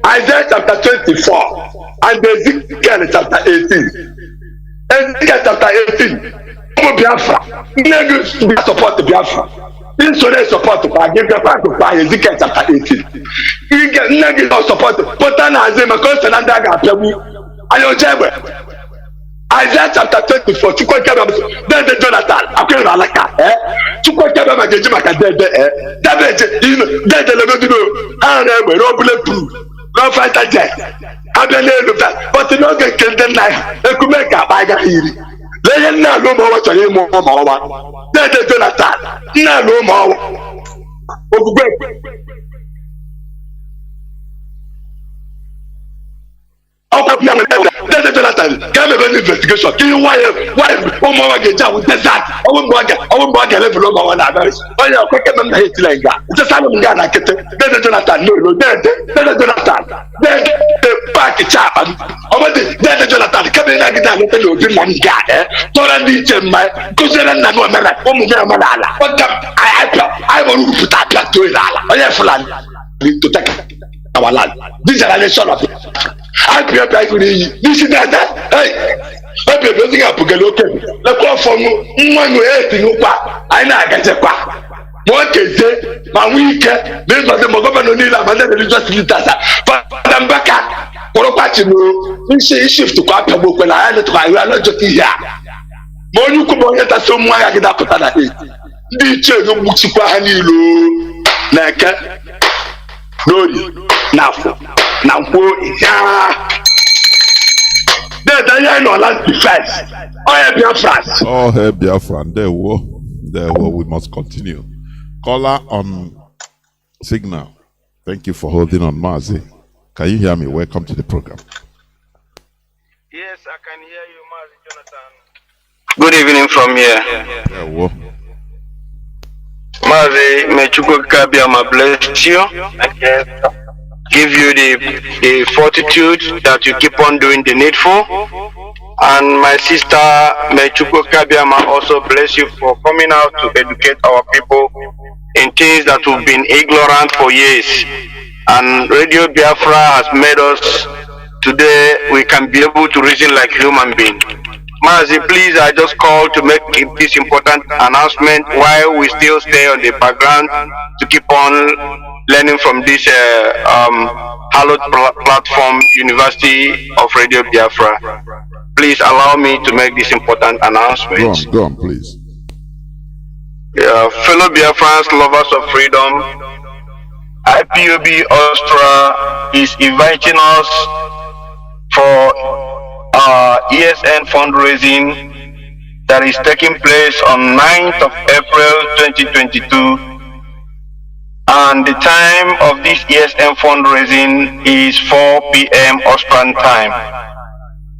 Isaiah chapter 24 and Ezekiel chapter 18. Ezekiel chapter 18. Biafra. Niggas support the Biafra. Insurance support to give the part to buy Ezekiel chapter 18. You get niggas support. But then as a constant and I Isaiah chapter 24, then the Johnathan, I can't like that. Chukwukabiam then the level and no bulletproof, no fighter jet. I believe that, but you know, get killed the night. They could make a bag of healing. They now no more to him more. Then the Johnathan, now no more. Then the Johnathan, come and investigation. Can you why Omar get down with that? I won't bug a level of one others. Oh, yeah, quick and hate like that. Just I'm going to get it. Then the Johnathan, no, then the Johnathan, then the back chap. Then the Johnathan, come in and get down with the Lord and guy. Toran DJ, my cousin and Namala, Omugamala. What I want to put that to it. I have to take our land. This generation of I prepare for this is that. Hey, I prepare to up get okay. The call from one way to no pa. I na get a pa. One day, my week, this was the governor need a man religious leaders. But I'm back at what about you? We say shift to Papa when I had to I not just here. More you come on get us some way I get up at that. The church of Muxipa Hanilo. Naka. No, now, then no land defense. Oh, Biafrans. Oh, Biafran. There we must continue. Caller on signal. Thank you for holding on, Mazi. Can you hear me? Welcome to the program. Yes, I can hear you, Mazi Johnathan. Good evening from here. Mazi, may Chukwukabiam bless you. Give you the fortitude that you keep on doing the needful. And my sister, may Chukwukabiam also bless you for coming out to educate our people in things that we've been ignorant for years. And Radio Biafra has made us, today we can be able to reason like human beings. Mazi, please, I just called to make this important announcement while we still stay on the background to keep on learning from this hallowed platform, University of Radio Biafra. Please allow me to make this important announcement. Go on, please. Fellow Biafrans, lovers of freedom, IPOB Austria is inviting us for ESN fundraising that is taking place on 9th of April 2022, and the time of this ESN fundraising is 4 p.m. Austrian time.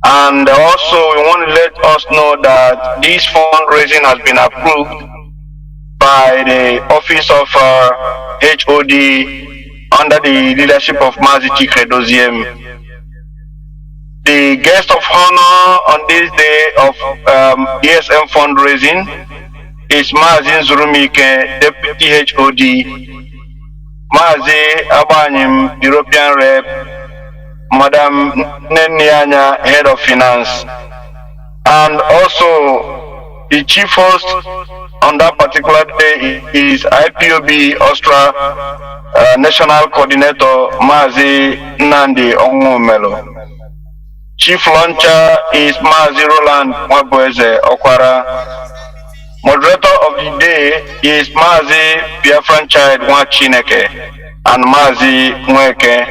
And also we want to let us know that this fundraising has been approved by the office of HOD under the leadership of Mazi Johnathan. The guest of honor on this day of ESM fundraising is Mazi Zurumike, Deputy HOD, Mazi Abanyim, European Rep, Madam Nenianya, Head of Finance, and also the chief host on that particular day is IPOB Austria National Coordinator Mazi Nnamdi Onwumelo. Chief launcher is Mazi Roland Mwabueze Okwara. Moderator of the day is Mazi Biafran Child Mwachineke and Mazi Mweke.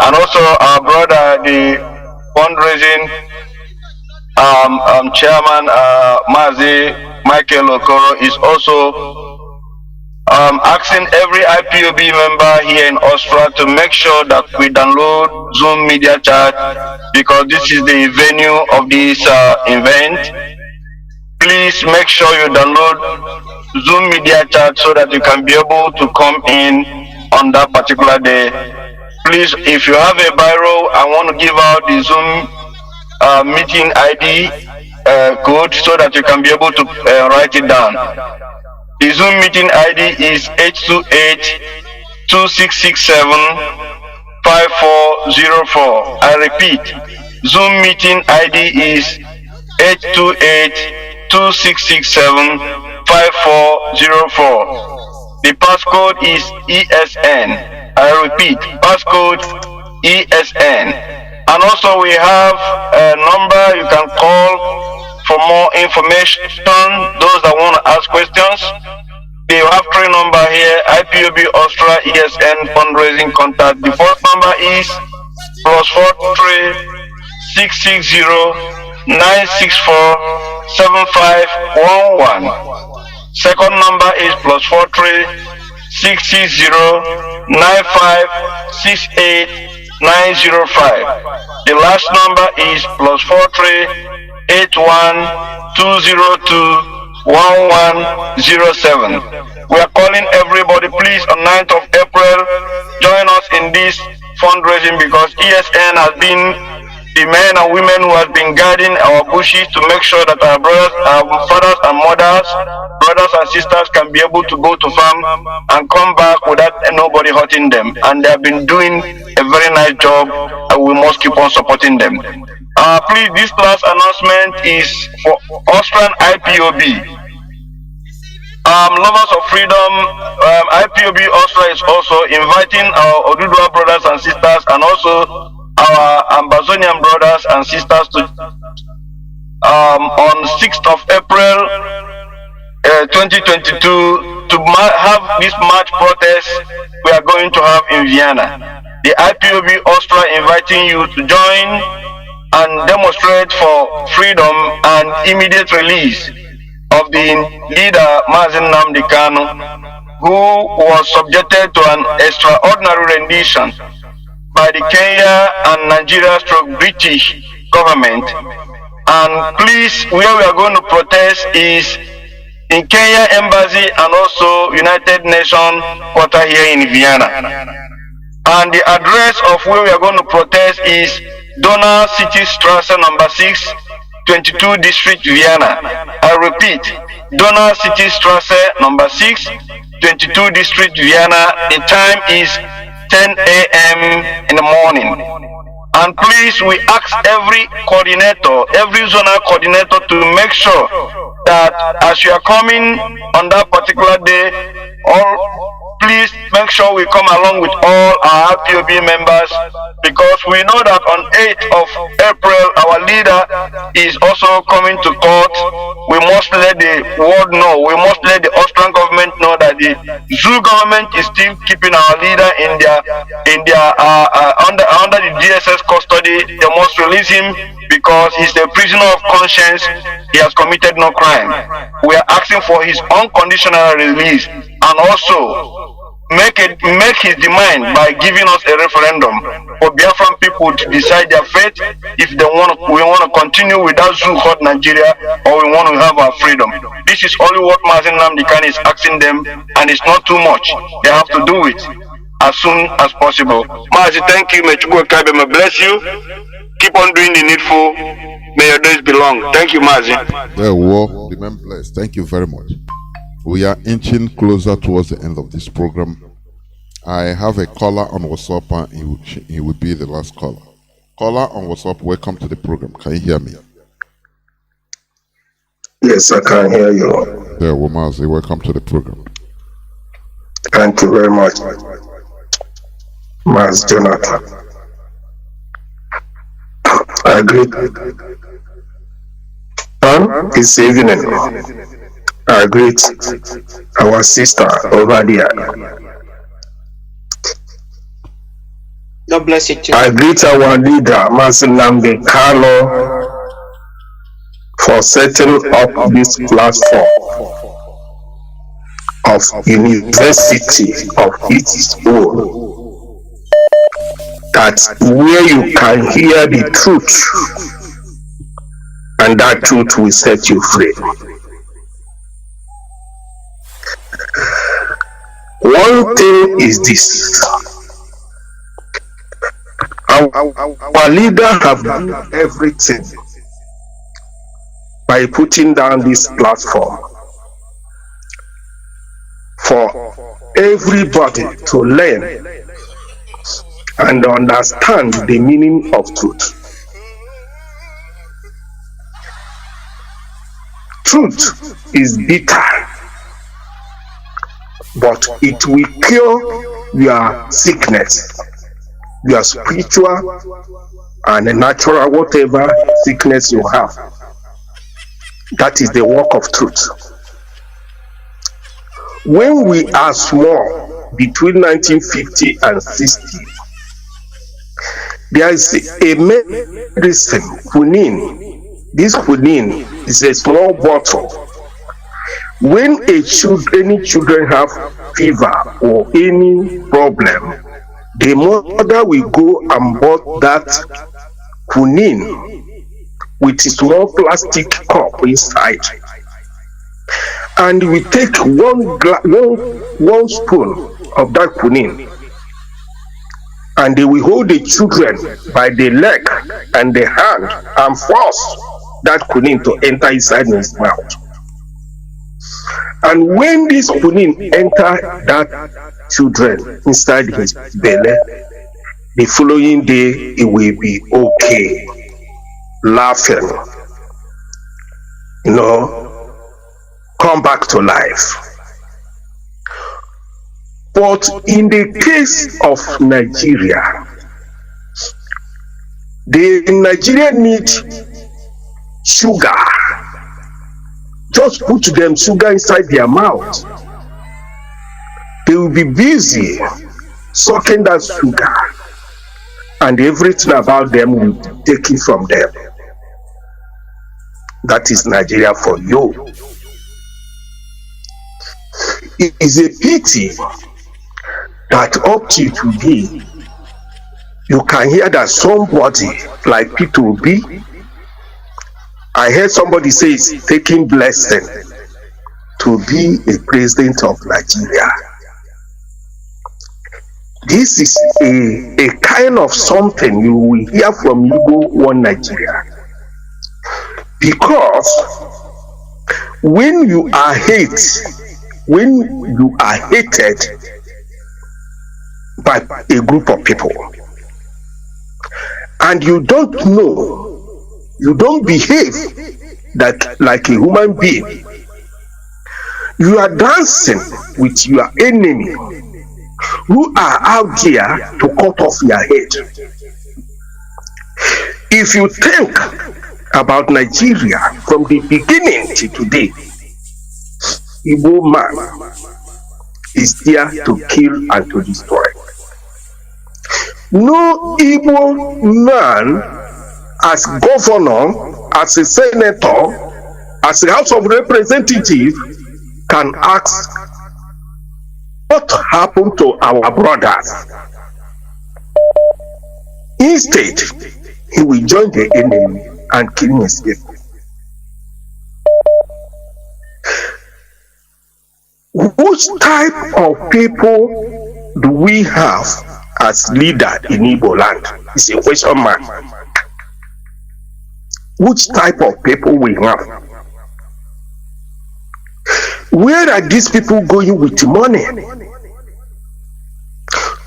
And also our brother, the fundraising chairman, Mazi Michael Okoro, is also asking every IPOB member here in Austria to make sure that we download Zoom Media Chat, because this is the venue of this event. Please make sure you download Zoom Media Chat so that you can be able to come in on that particular day. Please, if you have a biro, I want to give out the Zoom meeting ID code so that you can be able to write it down. The Zoom meeting ID is 828-2667-5404. I repeat, Zoom meeting ID is 828-2667-5404. The passcode is ESN. I repeat, passcode ESN. And also we have a number you can call for more information. Those that want to ask questions, they have 3 numbers here: IPOB Austria ESN fundraising contact. The first number is +43 660 964 7511. Second number is +43 660 9568 905. The last number is +43 81 202 1107. We are calling everybody, please, on 9th of April, join us in this fundraising, because ESN has been the men and women who have been guarding our bushes to make sure that our brothers, our fathers and mothers, brothers and sisters can be able to go to farm and come back without nobody hurting them. And they have been doing a very nice job, and we must keep on supporting them. Please, this last announcement is for Austrian IPOB. Lovers of freedom, IPOB Austria is also inviting our Oduduwa brothers and sisters, and also our Ambazonian brothers and sisters to on 6th of April 2022 to have this march protest we are going to have in Vienna. The IPOB Austria inviting you to join and demonstrate for freedom and immediate release of the leader Mazi Nnamdi Kanu, who was subjected to an extraordinary rendition by the Kenya and Nigeria British government. And please, where we are going to protest is in Kenya Embassy and also United Nations quarter here in Vienna. And the address of where we are going to protest is Donau City Strasse number 6, 22 District, Vienna. I repeat, Donau City Strasse number 6, 22 District, Vienna. The time is 10 a.m. in the morning. And please, we ask every coordinator, every zonal coordinator to make sure that as you are coming on that particular day, please make sure we come along with all our IPOB members, because we know that on 8th of April, our leader is also coming to court. We must let the world know, we must let the Austrian government know that the Zoo government is still keeping our leader under the DSS custody. They must release him because he's a prisoner of conscience. He has committed no crime. We are asking for his unconditional release, and also make his demand by giving us a referendum for Biafran people to decide their fate, if we want to continue with that zoo called Nigeria, or we want to have our freedom. This is only what Mazi Nnamdi Kanu is asking them, and it's not too much. They have to do it as soon as possible. Mazi, thank you. May Chukwu bless you. Keep on doing the needful. May your days be long. Thank you, Mazi. Remain blessed. Thank you very much. We are inching closer towards the end of this program. I have a caller on WhatsApp and he will be the last caller. Caller on WhatsApp, welcome to the program. Can you hear me? Yes, I can hear you. There, Mazi, welcome to the program. Thank you very much, Mazi Johnathan. I agree. This evening, I greet our sister over there. God bless you too. I greet our leader, Mazi Nnamdi Kanu, for setting up this platform of university of its own, that where you can hear the truth, and that truth will set you free. One thing is this: our leader have done everything by putting down this platform for everybody to learn and understand the meaning of truth. Truth is bitter, but it will cure your sickness, your spiritual and natural, whatever sickness you have. That is the work of truth. When we are small, between 1950 and 60, there is a medicine, quinine. This quinine is a small bottle. When any children have fever or any problem, the mother will go and buy that quinine with a small plastic cup inside, and we take one spoon of that quinine, and they will hold the children by the leg and the hand and force that quinine to enter inside his mouth. And when this quinine enter that children inside his belly, the following day it will be okay, laughing, come back to life. But in the case of Nigeria, Nigeria need sugar. Just put them sugar inside their mouth. They will be busy sucking that sugar, and everything about them will be taken from them. That is Nigeria for you. It is a pity that up to today, you can hear that somebody like P2B, I heard somebody say he's taking blessing to be a president of Nigeria. This is a kind of something you will hear from Igbo One Nigeria. Because when you are hated by a group of people, and you don't know, you don't behave like a human being, you are dancing with your enemy who are out there to cut off your head. If you think about Nigeria from the beginning to today, Igbo man is there to kill and to destroy. No Igbo man, as governor, as a senator, as a House of Representatives, can ask what happened to our brothers. Instead, he will join the enemy and kill his people. Which type of people do we have as leader in Igbo land? It's a question mark. Which type of people we have? Where are these people going with money?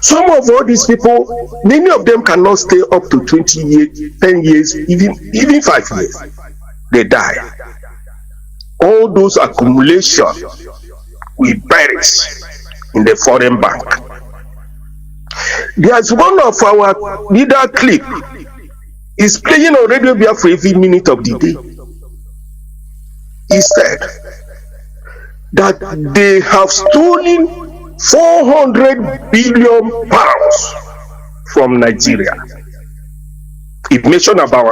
Some of all these people, many of them cannot stay up to 20 years, 10 years, even 5 years. They die. All those accumulation will perish in the foreign bank. There's one of our leader clip is playing on Radio Biafra every minute of the day. He said that they have stolen 400 billion pounds from Nigeria. It mentioned about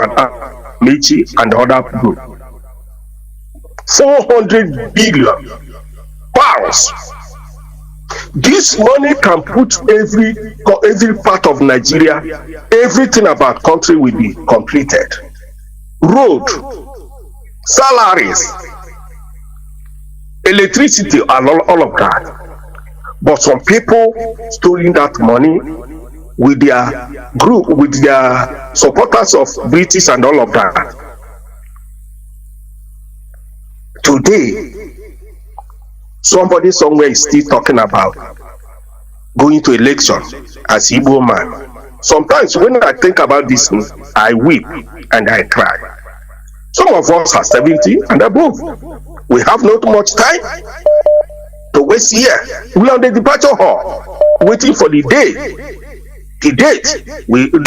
Mechi and other group. 400 billion pounds. This money can put every part of Nigeria, everything about country will be completed. Road, salaries, electricity, and all of that. But some people stealing that money with their group, with their supporters of British and all of that. Today, somebody somewhere is still talking about going to election as Igbo man. Sometimes when I think about this, I weep and I cry. Some of us are 70 and above. We have not much time to waste here. We are on the departure hall, waiting for the day. The date,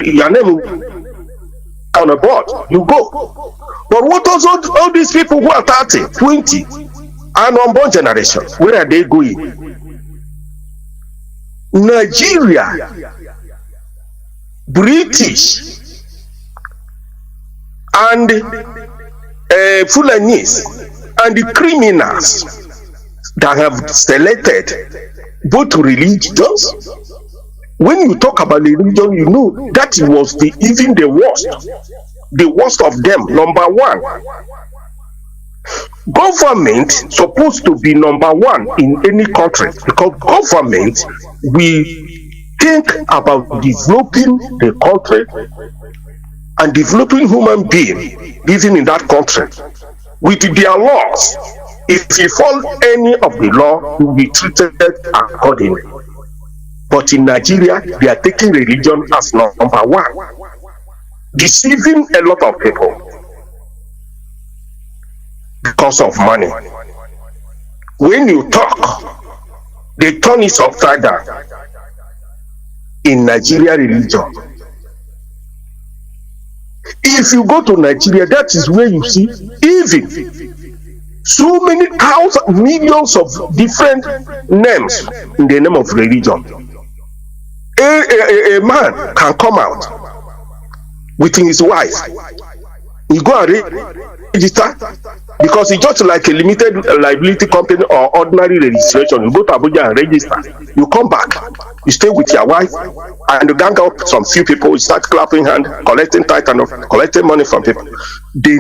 your name on a board, you go. But what does all these people who are 30, 20, and unborn generation, where are they going? Nigeria, British, and Fulanese, and the criminals that have selected both religions. When you talk about religion, you know that was even the worst of them. Number one, government supposed to be number one in any country, because government will think about developing the country and developing human being living in that country with their laws. If you follow any of the law, you will be treated accordingly. But in Nigeria, they are taking religion as number one, deceiving a lot of people because of money. When you talk, they turn it upside down. In Nigeria religion, if you go to Nigeria, that is where you see even so many thousands, millions of different names in the name of religion. A man can come out with his wife. He go and register because it's just like a limited liability company or ordinary registration. You go to Abuja and register. You come back, you stay with your wife, and you gang up some few people. You start clapping hands, collecting title, collecting money from people. The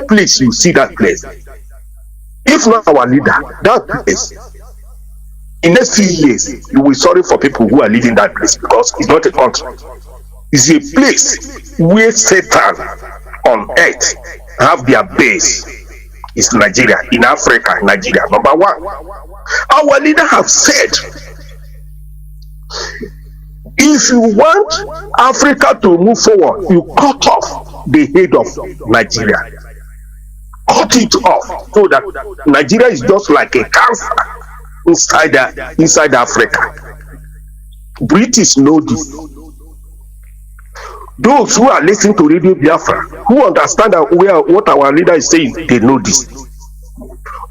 place, you see that place. If not our leader, that place, in the next few years, you will sorry for people who are living that place, because it's not a country. It's a place where Satan on earth have their base. It's Nigeria, in Africa, Nigeria, number one. Our leader have said, if you want Africa to move forward, you cut off the head of Nigeria. Cut it off so that Nigeria is just like a cancer inside Africa. British know this. Those who are listening to Radio Biafra, who understand what our leader is saying, they know this.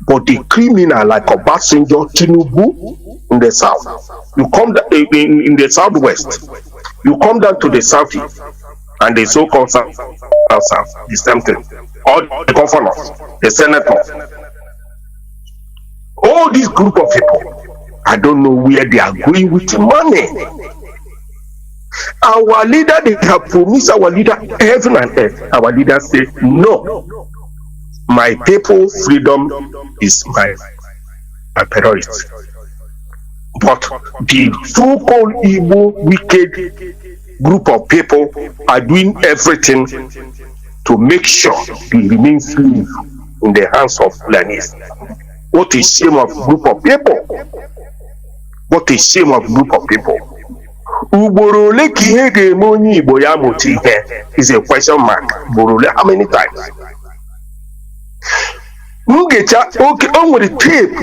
But the criminal like Obasanjo, Tinubu in the south, you come in the southwest, you come down to the southeast, and the so-called south, the same thing. All the governors, the senators, all this group of people, I don't know where they are going with money. Our leader, they have promised our leader heaven and earth. Our leader said, no, my people, freedom is my priority. But the so-called evil, wicked group of people are doing everything to make sure they remain slaves in the hands of Fulanese. What a shame of group of people. What a shame of group of people. Ugboro ole ka ihe ga-eme onye Igbo ya mụta ihe is a question mark. Ugboro ole, how many times? M ga-echa oke o nwere tape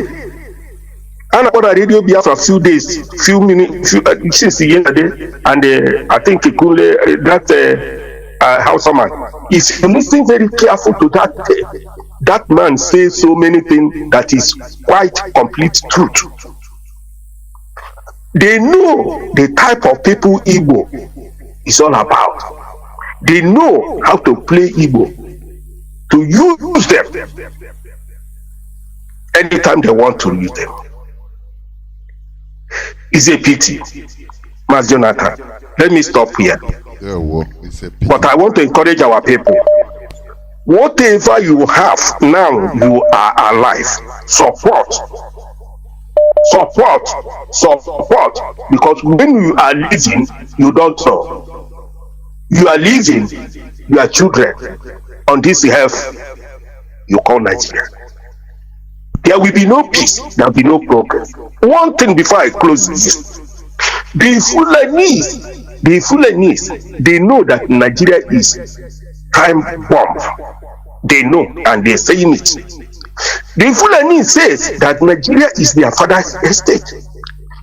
a na-akpọ na Radio Biafra few days, few minutes, since yesterday, and I think Kunle, that Hausa man, if you listen very careful to that tape, that man says so many things that is quite complete truth. They know the type of people Igbo is all about. They know how to play Igbo, to use them anytime they want to use them. It's a pity. Mazi Johnathan, let me stop here. Yeah, well, it's a pity. But I want to encourage our people. Whatever you have now, you are alive. Support. Because when you are living, you don't know. You are living, your children on this earth you call Nigeria. There will be no peace, there will be no progress. One thing before I close this. The Fulanese, they know that Nigeria is time bomb. They know, and they're saying it. The Fulani says that Nigeria is their father's estate.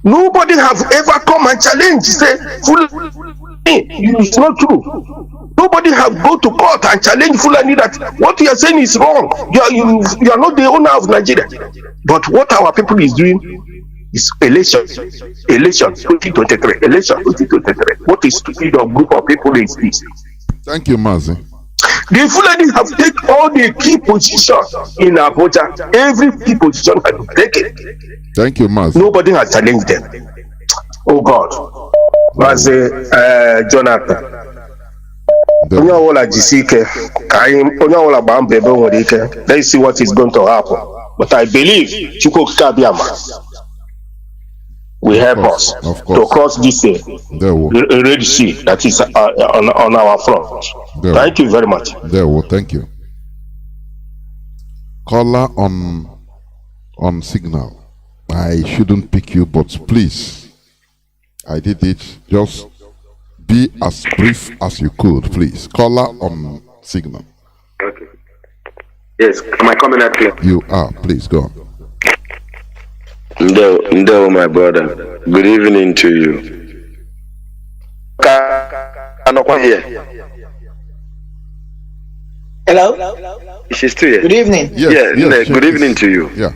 Nobody have ever come and challenge, say, Fulani, it's not true. Nobody have go to court and challenge Fulani that what you are saying is wrong. You are not the owner of Nigeria. But what our people is doing is election 2023. What is stupid of group of people is this? Thank you, Mazi. The Fulani have taken all the key positions in Abuja. Every key position has been taken. Thank you, Mazi. Nobody has challenged them. Oh God. Mazi Johnathan. Let's see what is going to happen. But I believe will help us to cross this Red Sea that is on our front. Thank you very much. Thank you. Caller on signal. I shouldn't pick you, but please, I did it. Just be as brief as you could, please. Caller on signal. Okay. Yes, am I coming up here? You are. Please go on. Ndo, my brother. Good evening to you. Hello? She's still here. Good evening. Yes, good evening to you. Yeah.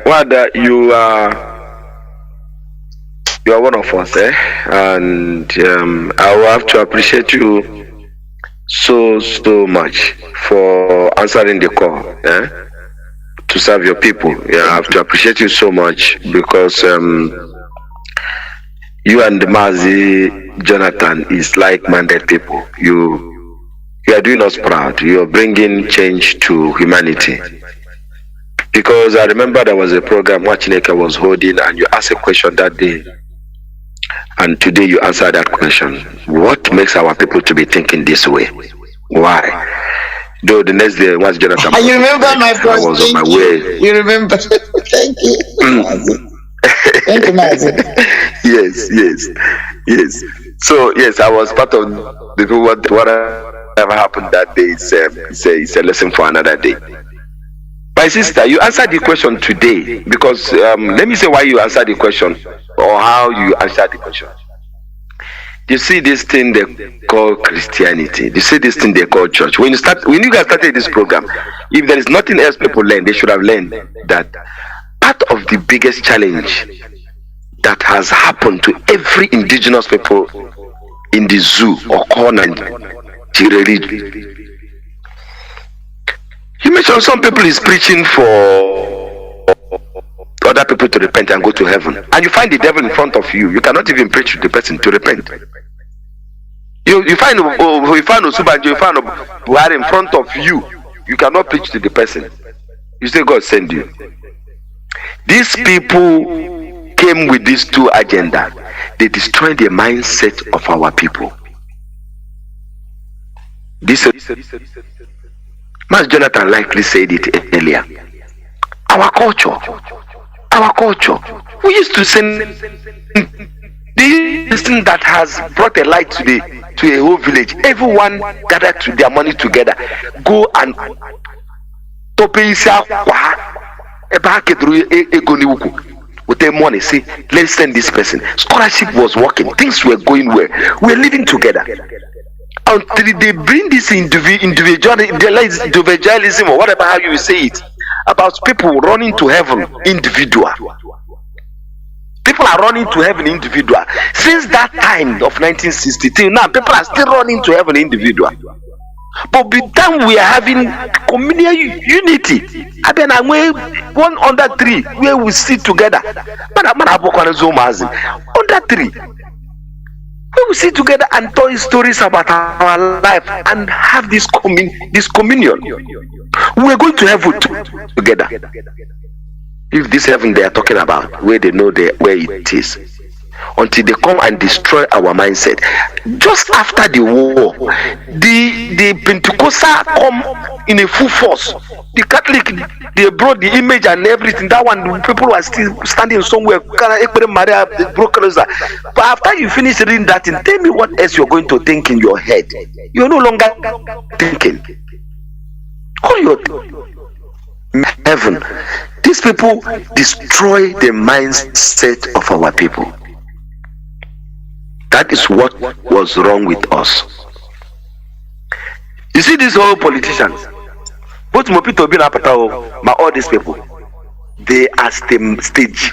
Wada, you are one of us, and I will have to appreciate you so much for answering the call, to serve your people. I have to appreciate you so much because you and Mazi Johnathan is like-minded people. You are doing us proud. You are bringing change to humanity. Because I remember there was a program Wachineke was holding, and you asked a question that day, and today you answered that question. What makes our people to be thinking this way? Why? Though the next day was Jonathan. You remember my first. I was on my way. You remember? Thank you. Thank you, Mazi. Yes. So yes, I was part of the people. Whatever happened that day is a lesson for another day. My sister, you answered the question today because let me say why you answered the question or how you answered the question. You see this thing they call Christianity. You see this thing they call church. When you guys started this program, if there is nothing else people learn, they should have learned that part of the biggest challenge that has happened to every indigenous people in the zoo or corner. You mentioned some people is preaching for other people to repent and go to heaven, and you find the devil in front of you. You cannot even preach to the person to repent. You find Osubanjo, you find Buhari in front of you. You cannot preach to the person. You say God send you. These people came with these two agendas. They destroyed the mindset of our people. Mazi Johnathan likely said it earlier. Our culture. We used to send this thing that has brought a light to a whole village. Everyone gathered to their money together. Go and with their money, say, let's send this person. Scholarship was working, things were going well. We're living together. Until they bring this individualism or whatever how you say it, about people running to heaven individual. People are running to heaven individual. Since that time of 1960 till now, people are still running to heaven individual. But by the time we are having communal unity, I mean, I'm one under three where we sit together. Under three, we will sit together and tell stories about our life and have this communion. We are going to heaven together. If this heaven they are talking about, where they know where it is, until they come and destroy our mindset. Just after the war, the Pentecostal come in a full force. The Catholic, they brought the image and everything. That one, people are still standing somewhere. But after you finish reading that, tell me what else you're going to think in your head. You're no longer thinking. All your heaven. These people destroy the mindset of our people. That is what was wrong with us. You see these whole politicians, both Mopito Bin Apatao, all these people, they are stage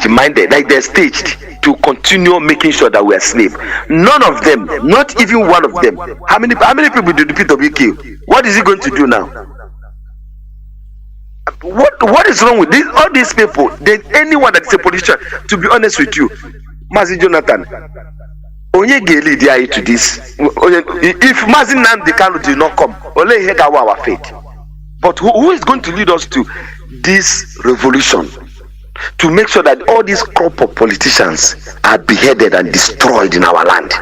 minded, like they're staged to continue making sure that we are slaves. None of them, not even one of them. How many people did the PW kill? What is he going to do now? What is wrong with this? All these people, anyone that is a politician, to be honest with you, Mazi Johnathan, onye lead to this. If Mazi Nnamdi Kanu did not come, only he got our fate. But who is going to lead us to this revolution? To make sure that all these crop of politicians are beheaded and destroyed in our land.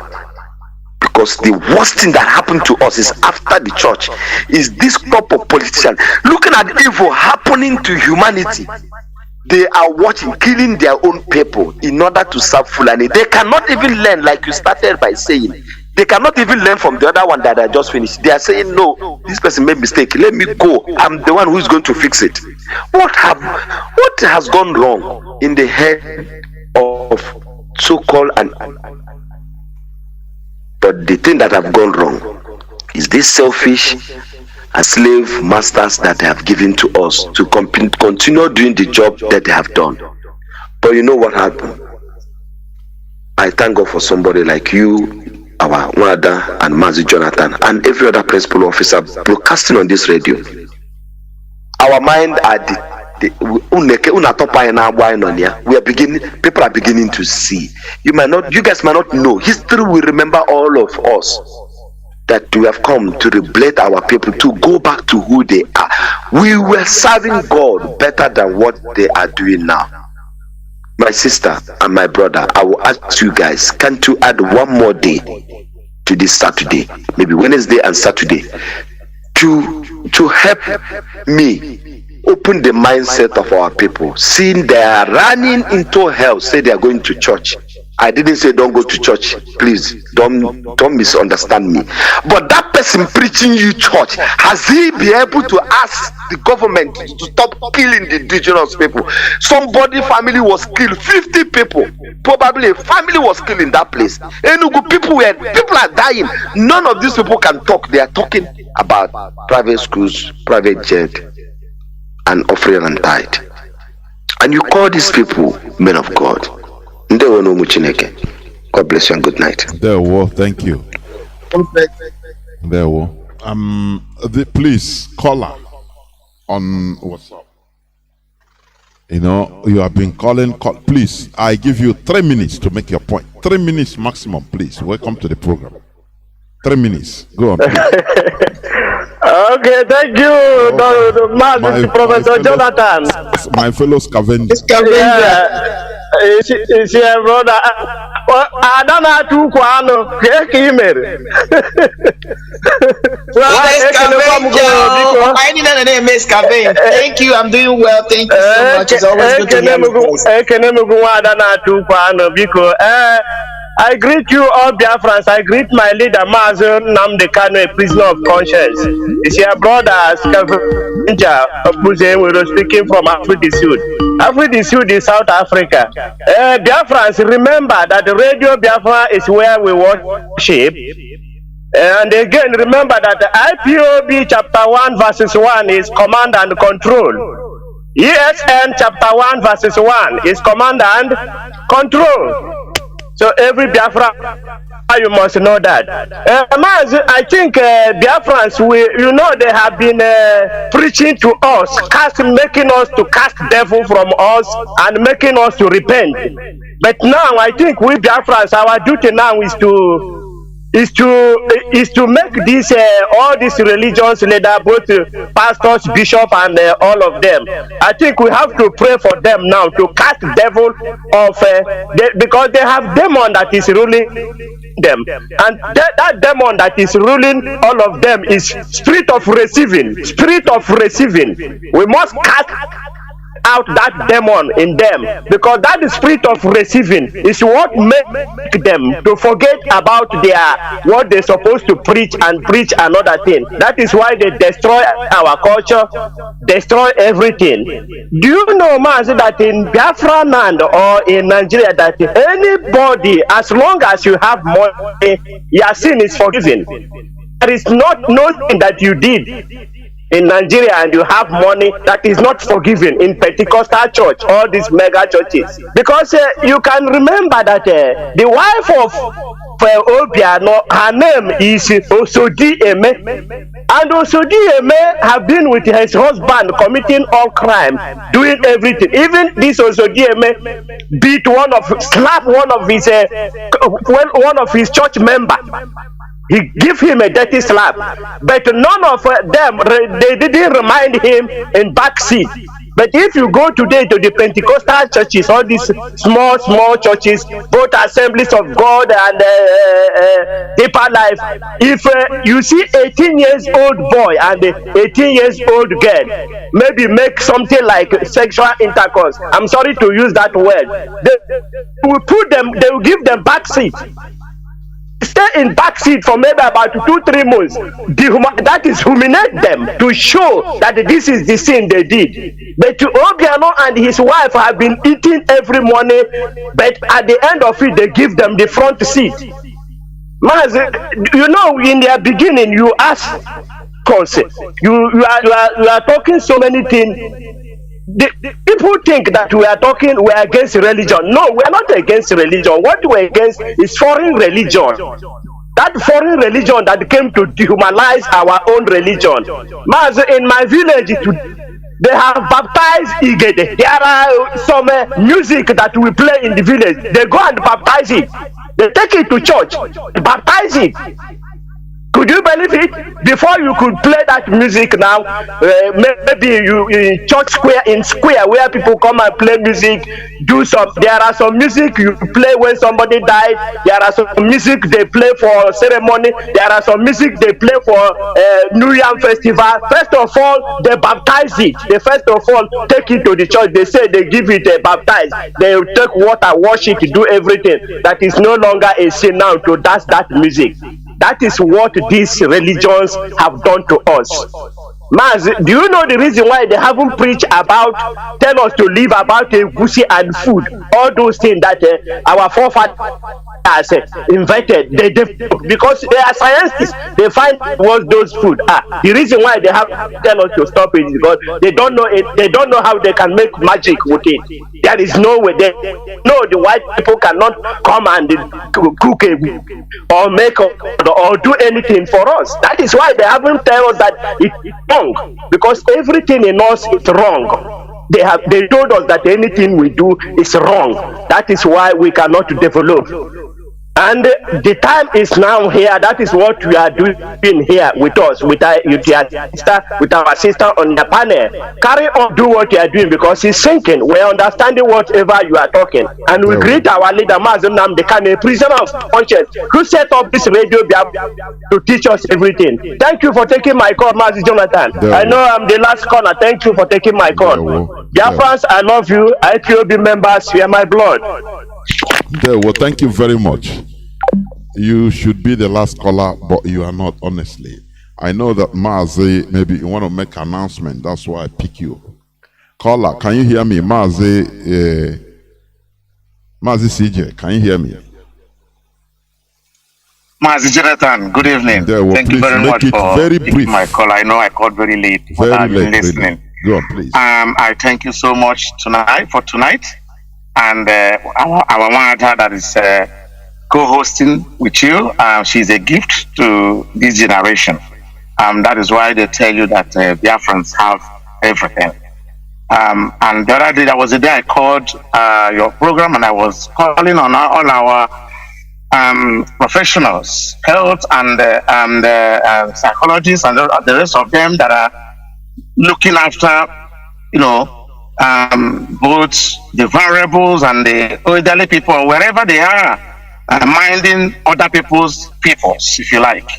Because the worst thing that happened to us is after the church is this crop of politicians looking at evil happening to humanity. They are watching, killing their own people in order to serve Fulani. They cannot even learn, like you started by saying. They cannot even learn from the other one that I just finished. They are saying, no, this person made a mistake. Let me go. I'm the one who is going to fix it. What has gone wrong in the head of so-called but the thing that have gone wrong is this selfish slave masters that they have given to us to continue doing the job that they have done. But you know what happened? I thank God for somebody like you, our Wada and Mazi Johnathan, and every other principal officer broadcasting on this radio. Our mind are we are beginning. People are beginning to see. You guys might not know. History will remember all of us. That we have come to rebuild our people to go back to who they are. We were serving God better than what they are doing now. My sister and my brother, I will ask you guys, can't you add one more day to this Saturday, maybe Wednesday and Saturday, to help me open the mindset of our people, seeing they are running into hell, say they are going to church. I didn't say don't go to church, please don't misunderstand me. But that person preaching you church, has he been able to ask the government to stop killing the indigenous people? Somebody family was killed, 50 people, probably a family was killed in that place. Enugu people are dying. None of these people can talk. They are talking about private schools, private jet, and offering and tithe. And you call these people men of God. God bless you and good night. There will, thank you. There will. Please caller on WhatsApp. You know, you have been calling. Please, I give you 3 minutes to make your point. 3 minutes maximum, please. Welcome to the program. 3 minutes. Go on. Okay, thank you, Professor Johnathan. My fellow scavenger. Is your brother? I don't know to Kanu. Thank you. I'm doing well. Thank you so much. It's always good to hear you guys. I greet you all Biafrans. I greet my leader, Mazi Nnamdi Kanu, a prisoner of conscience. It's your brother, Scavenger, we're speaking from Africa Sud. Africa Sud is South Africa. Biafrans, remember that the Radio Biafra is where we worship. And again, remember that the IPOB chapter 1 verses 1 is command and control. ESN chapter 1 verses 1 is command and control. So every Biafra, you must know that. I think Biafrans, they have been preaching to us, making us to cast devil from us and making us to repent. But now I think we Biafrans, our duty now is to make this all these religions leader, both pastors, bishop, and all of them. I think we have to pray for them now to cast devil of because they have demon that is ruling them, and that demon that is ruling all of them is spirit of receiving. Spirit of receiving. We must cast out that demon in them, because that spirit of receiving is what make them to forget about what they're supposed to preach and preach another thing. That is why they destroy our culture, destroy everything. Do you know, Mazi, that in Biafra land or in Nigeria, that anybody, as long as you have money, your sin is forgiven. There is nothing that you did in Nigeria and you have money that is not forgiven in Pentecostal church, all these mega churches. Because you can remember that the wife of Obiano, her name is Osodi Eme, and Osodi Eme have been with his husband committing all crime, doing everything. Even this Osodi Eme slapped one of his church member. He give him a dirty slap, but none of them, they didn't remind him in backseat. But if you go today to the Pentecostal churches, all these small churches, both Assemblies of God and Deeper Life, if you see 18 years old boy and 18 years old girl, maybe make something like sexual intercourse, I'm sorry to use that word, they will give them backseat. Stay in backseat for maybe about 2-3 months. That is humiliate them to show that this is the sin they did. But Obiano and his wife have been eating every morning, but at the end of it, they give them the front seat. Mazi, in their beginning, you ask consent. You are talking so many things. The people think that we are against religion. No, we are not against religion. What we are against is foreign religion. That foreign religion that came to dehumanize our own religion. Mazi, in my village, they have baptized Igede. There are some music that we play in the village. They go and baptize it. They take it to church, baptize it. Could you believe it? Before you could play that music now, maybe you in church square where people come and play music, there are some music you play when somebody died, there are some music they play for ceremony, there are some music they play for New Yam festival. First of all, they baptize it. They first of all take it to the church. They say they give it a baptize. They take water, wash it, do everything. That is no longer a sin now to dance that music. That is what these religions have done to us. Mazi, do you know the reason why they haven't preached about, tell us to live about egusi and food, all those things that our forefathers invented? Because they are scientists, they find what those food are. The reason why they have tell us to stop it is because they don't know it. They don't know how they can make magic with it. There is no way. The white people cannot come and cook or make or do anything for us. That is why they haven't tell us that it's wrong, because everything in us is wrong. They told us that anything we do is wrong. That is why we cannot develop. And the time is now here. That is what we are doing here with us, with our sister on the panel. Carry on, do what you are doing, because it's sinking. We're understanding whatever you are talking. And we greet our leader, Mazi Johnathan, a prisoner of conscience, who set up this radio to teach us everything. Thank you for taking my call, Mazi Johnathan. I know I'm the last caller. Thank you for taking my call. Biafrans, I love you. IPOB members, you are my blood. Well, thank you very much. You should be the last caller, but you are not, honestly. I know that Mazi, maybe you want to make an announcement. That's why I pick you. Caller, can you hear me? Mazi CJ, can you hear me? Mazi Johnathan, good evening. Thank you very much for taking my call. I know I called very late, but I've been listening. Go on, please. I thank you so much tonight. And our mother that is co-hosting with you, she's a gift to this generation. That is why they tell you that Biafrans have everything. And the other day, there was a day I called your program, and I was calling on all our professionals, health and psychologists, and the rest of them that are looking after, both the vulnerables and the elderly people, wherever they are, minding other people's if you like,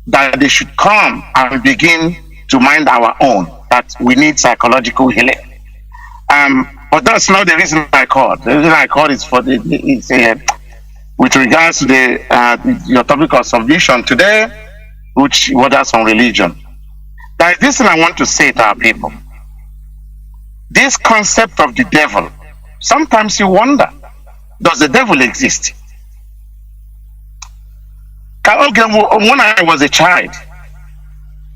that they should come and begin to mind our own, that we need psychological healing. But that's not the reason I called. The reason I called is with regards to your topic of submission today, which was on religion. There is this thing I want to say to our people. This concept of the devil, sometimes you wonder, does the devil exist? When I was a child,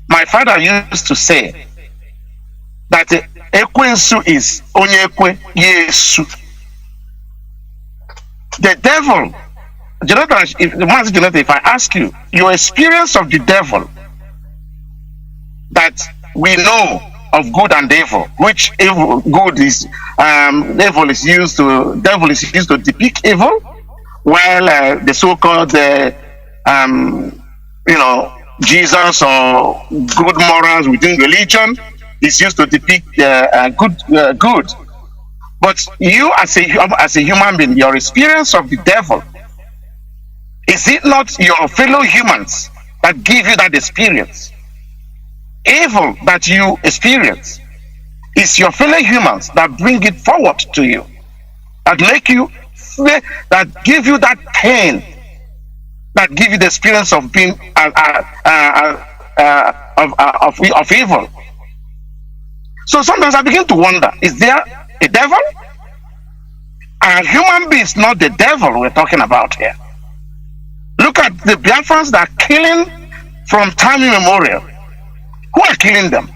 my father used to say that Ekwensu is Onyekwe Yesu. The devil, Jonathan, if I ask you, your experience of the devil that we know of good and evil, which good is devil is used to depict evil, while the so-called Jesus or good morals within religion is used to depict good. But you as a human being, your experience of the devil, is it not your fellow humans that give you that experience? Evil that you experience is your fellow humans that bring it forward to you, that give you that pain, that give you the experience of being of evil. So sometimes I begin to wonder: is there a devil? A human being is not the devil we're talking about here. Look at the Biafrans that are killing from time immemorial. Who are killing them?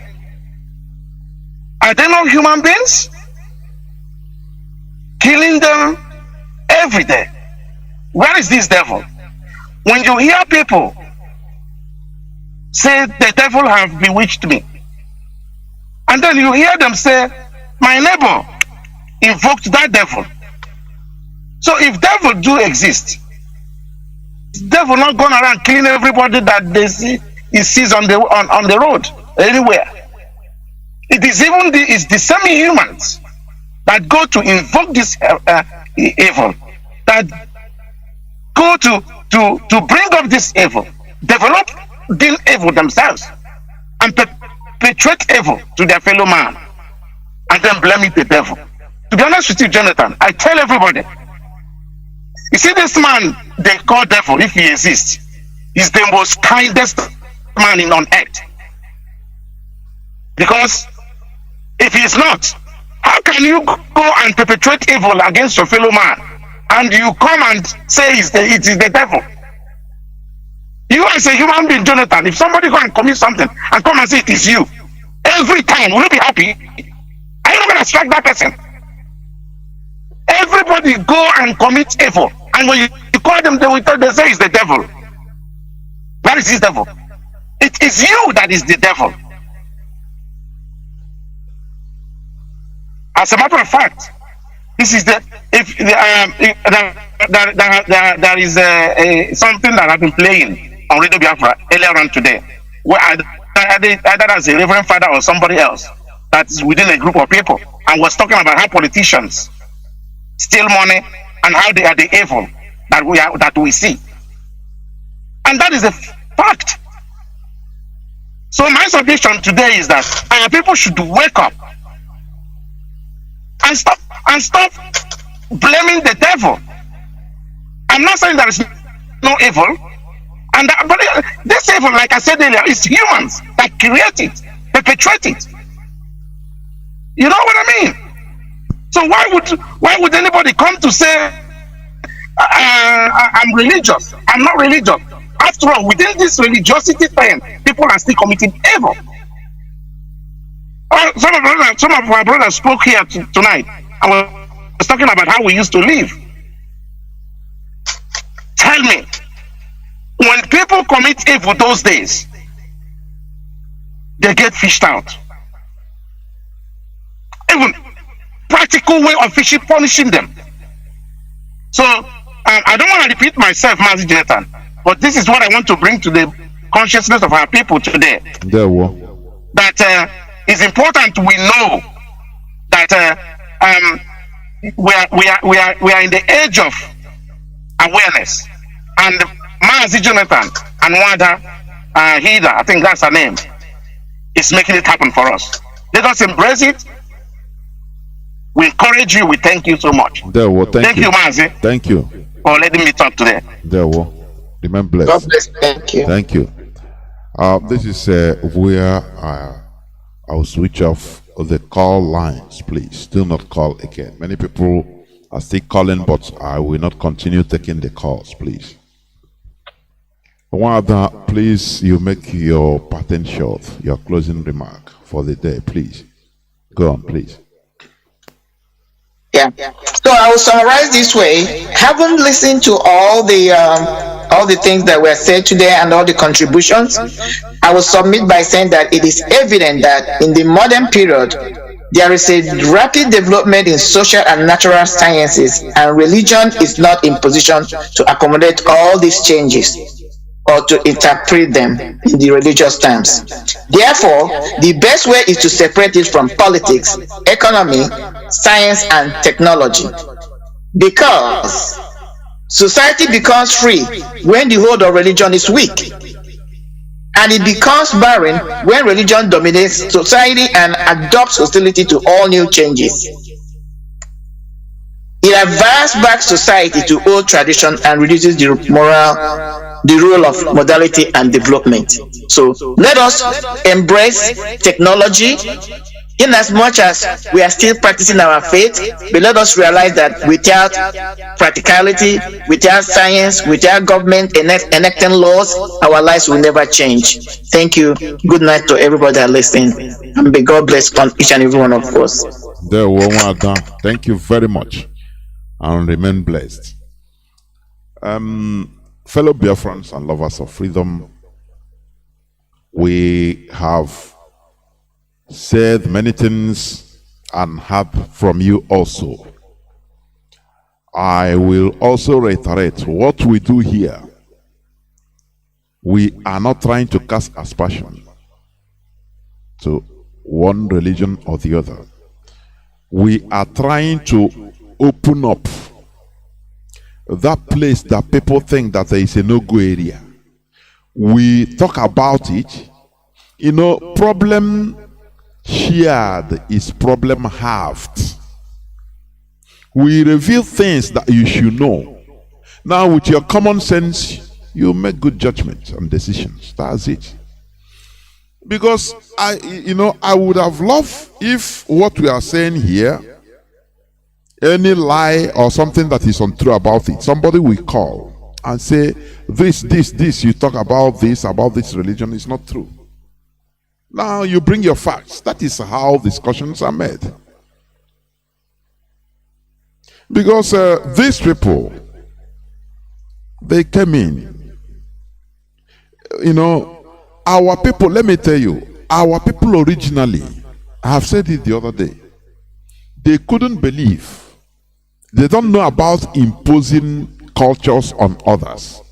Are they not human beings? Killing them every day. Where is this devil? When you hear people say the devil have bewitched me, and then you hear them say, my neighbor invoked that devil. So if devil do exist, devil not going around killing everybody that they see he sees on the road anywhere. It is even the same humans that go to invoke this evil, that go to bring up this evil, develop the evil themselves, and perpetrate evil to their fellow man, and then blame it the devil. To be honest with you, Jonathan, I tell everybody, you see this man they call devil, if he exists, is the most kindest man on earth. Because if he is not, how can you go and perpetrate evil against your fellow man, and you come and say it is the devil? You as a human being, Jonathan, if somebody go and commit something and come and say it is you, every time, will you be happy? Are you not going to strike that person? Everybody go and commit evil, and when you call them, they say it's the devil. Where is this devil? It is you that is the devil. As a matter of fact, This is the if there is something that I've been playing on Radio Biafra earlier on today, where either as a reverend father or somebody else that's within a group of people, and was talking about how politicians steal money and how they are the evil that we see, and that is a fact. So my suggestion today is that our people should wake up and stop blaming the devil. I'm not saying there is no evil, but this evil, like I said earlier, is humans that create it, perpetrate it. You know what I mean? So why would anybody come to say I'm religious? I'm not religious. After all, within this religiosity thing, people are still committing evil. Some of our brothers spoke here tonight and was talking about how we used to live. Tell me, when people commit evil those days, they get fished out. Even practical way of punishing them. So I don't want to repeat myself, Mazi Johnathan, but this is what I want to bring to the consciousness of our people today. That it's important we know that we are in the age of awareness, and Mazi Johnathan and Wanda Hida, I think that's her name, is making it happen for us. Let us embrace it. We encourage you. We thank you so much. Thank you, Mazi. Thank you for letting me talk today. Remain blessed. God bless. Thank you. Thank you. This is where I'll switch off the call lines, please. Do not call again. Many people are still calling, but I will not continue taking the calls, please. Wanda, please, you make your pattern short, your closing remark for the day, please. Go on, please. Yeah. So I will summarize this way. Having listened to all the things that were said today and all the contributions, I will submit by saying that it is evident that in the modern period, there is a rapid development in social and natural sciences, and religion is not in position to accommodate all these changes or to interpret them in the religious terms. Therefore, the best way is to separate it from politics, economy, science, and technology. Because society becomes free when the hold of religion is weak, and it becomes barren when religion dominates society and adopts hostility to all new changes. It advances back society to old tradition and reduces the role of modality and development. So let us embrace technology in as much as we are still practicing our faith, but let us realize that without practicality, without science, without government enacting laws, our lives will never change. Thank you. Good night to everybody that listening. And may God bless each and every one of us. Thank you very much. And remain blessed. Fellow Biafrans and lovers of freedom, we have said many things and heard from you also. I will also reiterate what we do here. We are not trying to cast aspersion to one religion or the other. We are trying to open up that place that people think that there is a no-go area. We talk about it. You know, problem shared is problem halved. We reveal things that you should know. Now, with your common sense, you make good judgments and decisions. That's it. Because I would have loved if what we are saying here, any lie or something that is untrue about it, somebody will call and say, this, you talk about this religion is not true. Now you bring your facts. That is how discussions are made. Because these people, they came in. Our people, let me tell you, our people originally, I have said it the other day, they couldn't believe They don't know about imposing cultures on others.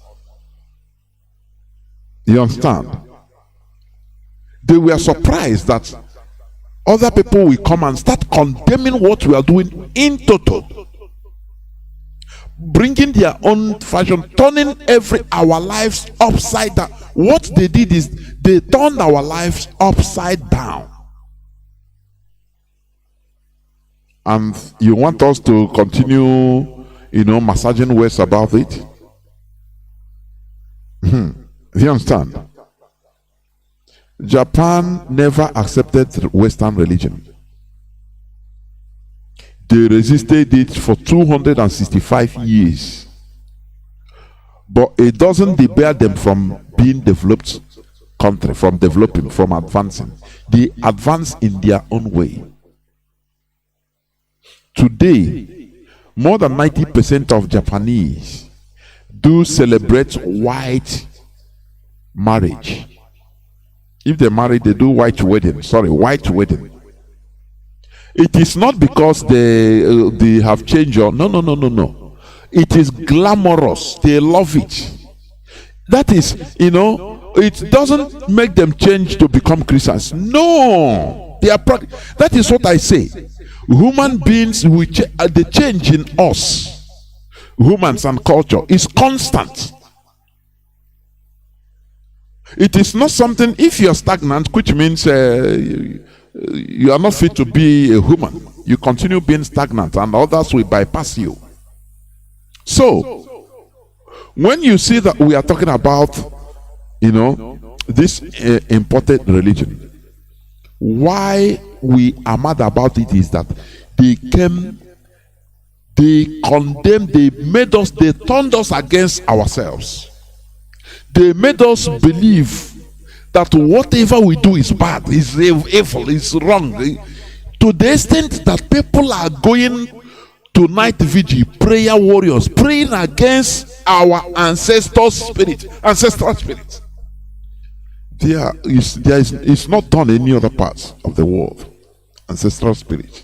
You understand? They were surprised that other people will come and start condemning what we are doing in total, bringing their own fashion, turning our lives upside down. What they did is they turned our lives upside down. And you want us to continue, massaging words about it? Do you understand? Japan never accepted Western religion. They resisted it for 265 years. But it doesn't debar them from being developed country, from developing, from advancing. They advance in their own way. Today, more than 90% of Japanese do celebrate white marriage. If they marry, they do white wedding. White wedding. It is not because they have changed no. It is glamorous. They love it. That is, it doesn't make them change to become Christians. No, they are. That is what I say. Human beings, the change in us, humans and culture, is constant. It is not something, if you are stagnant, which means you are not fit to be a human, you continue being stagnant and others will bypass you. So, when you see that we are talking about, this imported religion, why we are mad about it is that they condemned, they turned us against ourselves. They made us believe that whatever we do is bad, is evil, is wrong. To the extent that people are going to night vigil, prayer warriors, praying against our ancestral spirit. It's not done in any other parts of the world. Ancestral spirit.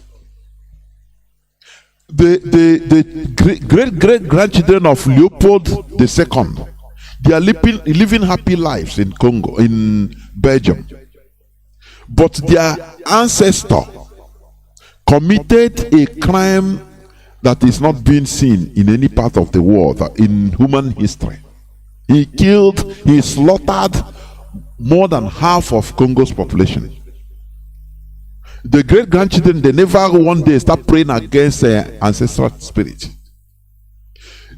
The great grandchildren of Leopold II, they are living happy lives in Congo, in Belgium. But their ancestor committed a crime that is not being seen in any part of the world in human history. He slaughtered more than half of Congo's population. The great grandchildren, they never one day start praying against ancestral spirit.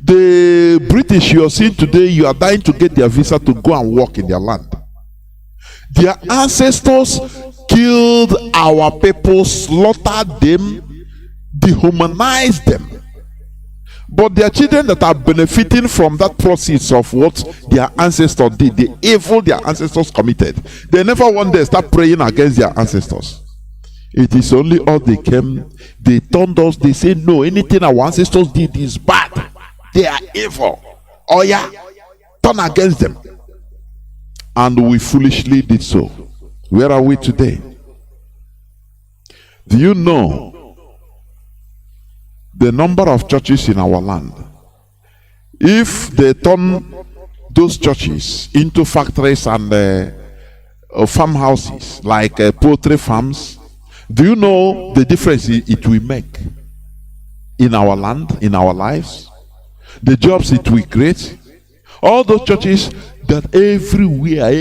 The British you are seeing today, you are dying to get their visa to go and work in their land. Their ancestors killed our people, slaughtered them, dehumanized them. But their children that are benefiting from that process of what their ancestors did, the evil their ancestors committed, they never one day start praying against their ancestors. It is only all they came, they turned us, they say, no, anything our ancestors did is bad. They are evil. Oh yeah, turn against them. And we foolishly did so. Where are we today? Do you know the number of churches in our land? If they turn those churches into factories and farmhouses, like poultry farms, do you know the difference it will make in our land, in our lives? The jobs it will create. All those churches that everywhere,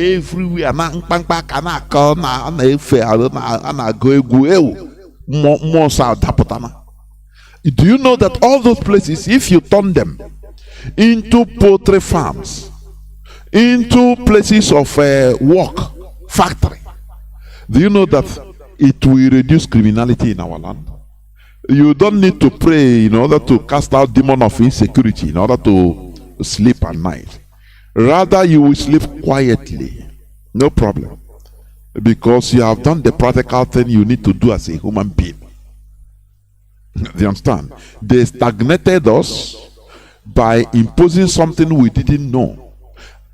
do you know that all those places, if you turn them into poultry farms, into places of work, factory, do you know that it will reduce criminality in our land? You don't need to pray in order to cast out demon of insecurity, in order to sleep at night. Rather, you will sleep quietly, no problem, because you have done the practical thing you need to do as a human being. Do you understand? They stagnated us by imposing something we didn't know,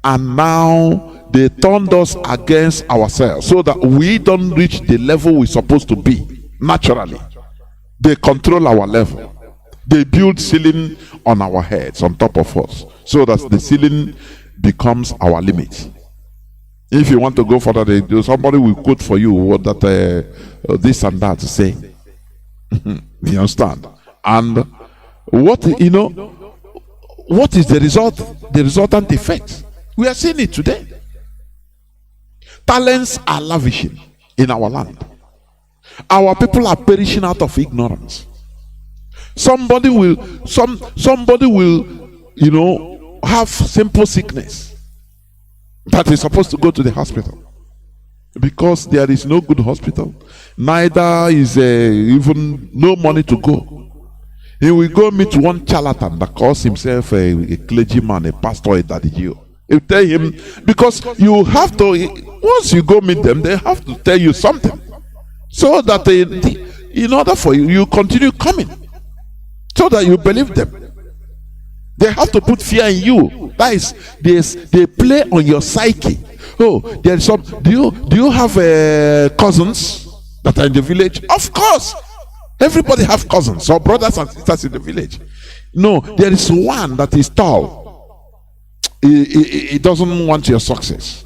and now they turned us against ourselves so that we don't reach the level we're supposed to be naturally. They control our level. They build ceiling on our heads, on top of us, so that the ceiling becomes our limit. If you want to go further, somebody will quote for you what that this and that to say. You understand? And what is the result? The resultant effect. We are seeing it today. Talents are lavishing in our land. Our people are perishing out of ignorance. Somebody will, have simple sickness that is supposed to go to the hospital because there is no good hospital. Neither is even no money to go. He will go meet one charlatan that calls himself a clergyman, a pastor, a daddy. You tell him, because you have to, once you go meet them, they have to tell you something so that in order for you continue coming, so that you believe them. They have to put fear in you. That is, they play on your psyche. Oh, there's some. Do you have cousins that are in the village? Of course, everybody have cousins or brothers and sisters in the village. No, there is one that is tall. He doesn't want your success.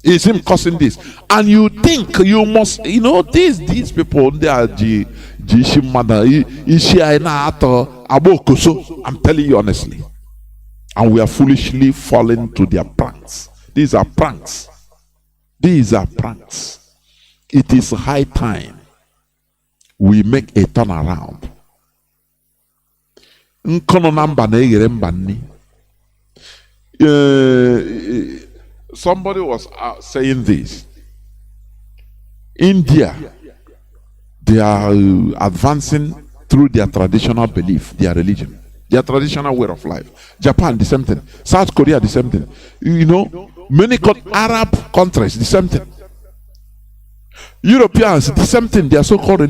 It's him causing this, and you think you must. These people, they are I'm telling you honestly, and we are foolishly falling to their pranks. These are pranks. These are pranks. It is high time we make a turnaround. Somebody was saying this. India, they are advancing through their traditional belief, their religion, their traditional way of life. Japan, the same thing. South Korea, the same thing. Many Arab countries, the same thing. Europeans, the same thing. They are so-called religion.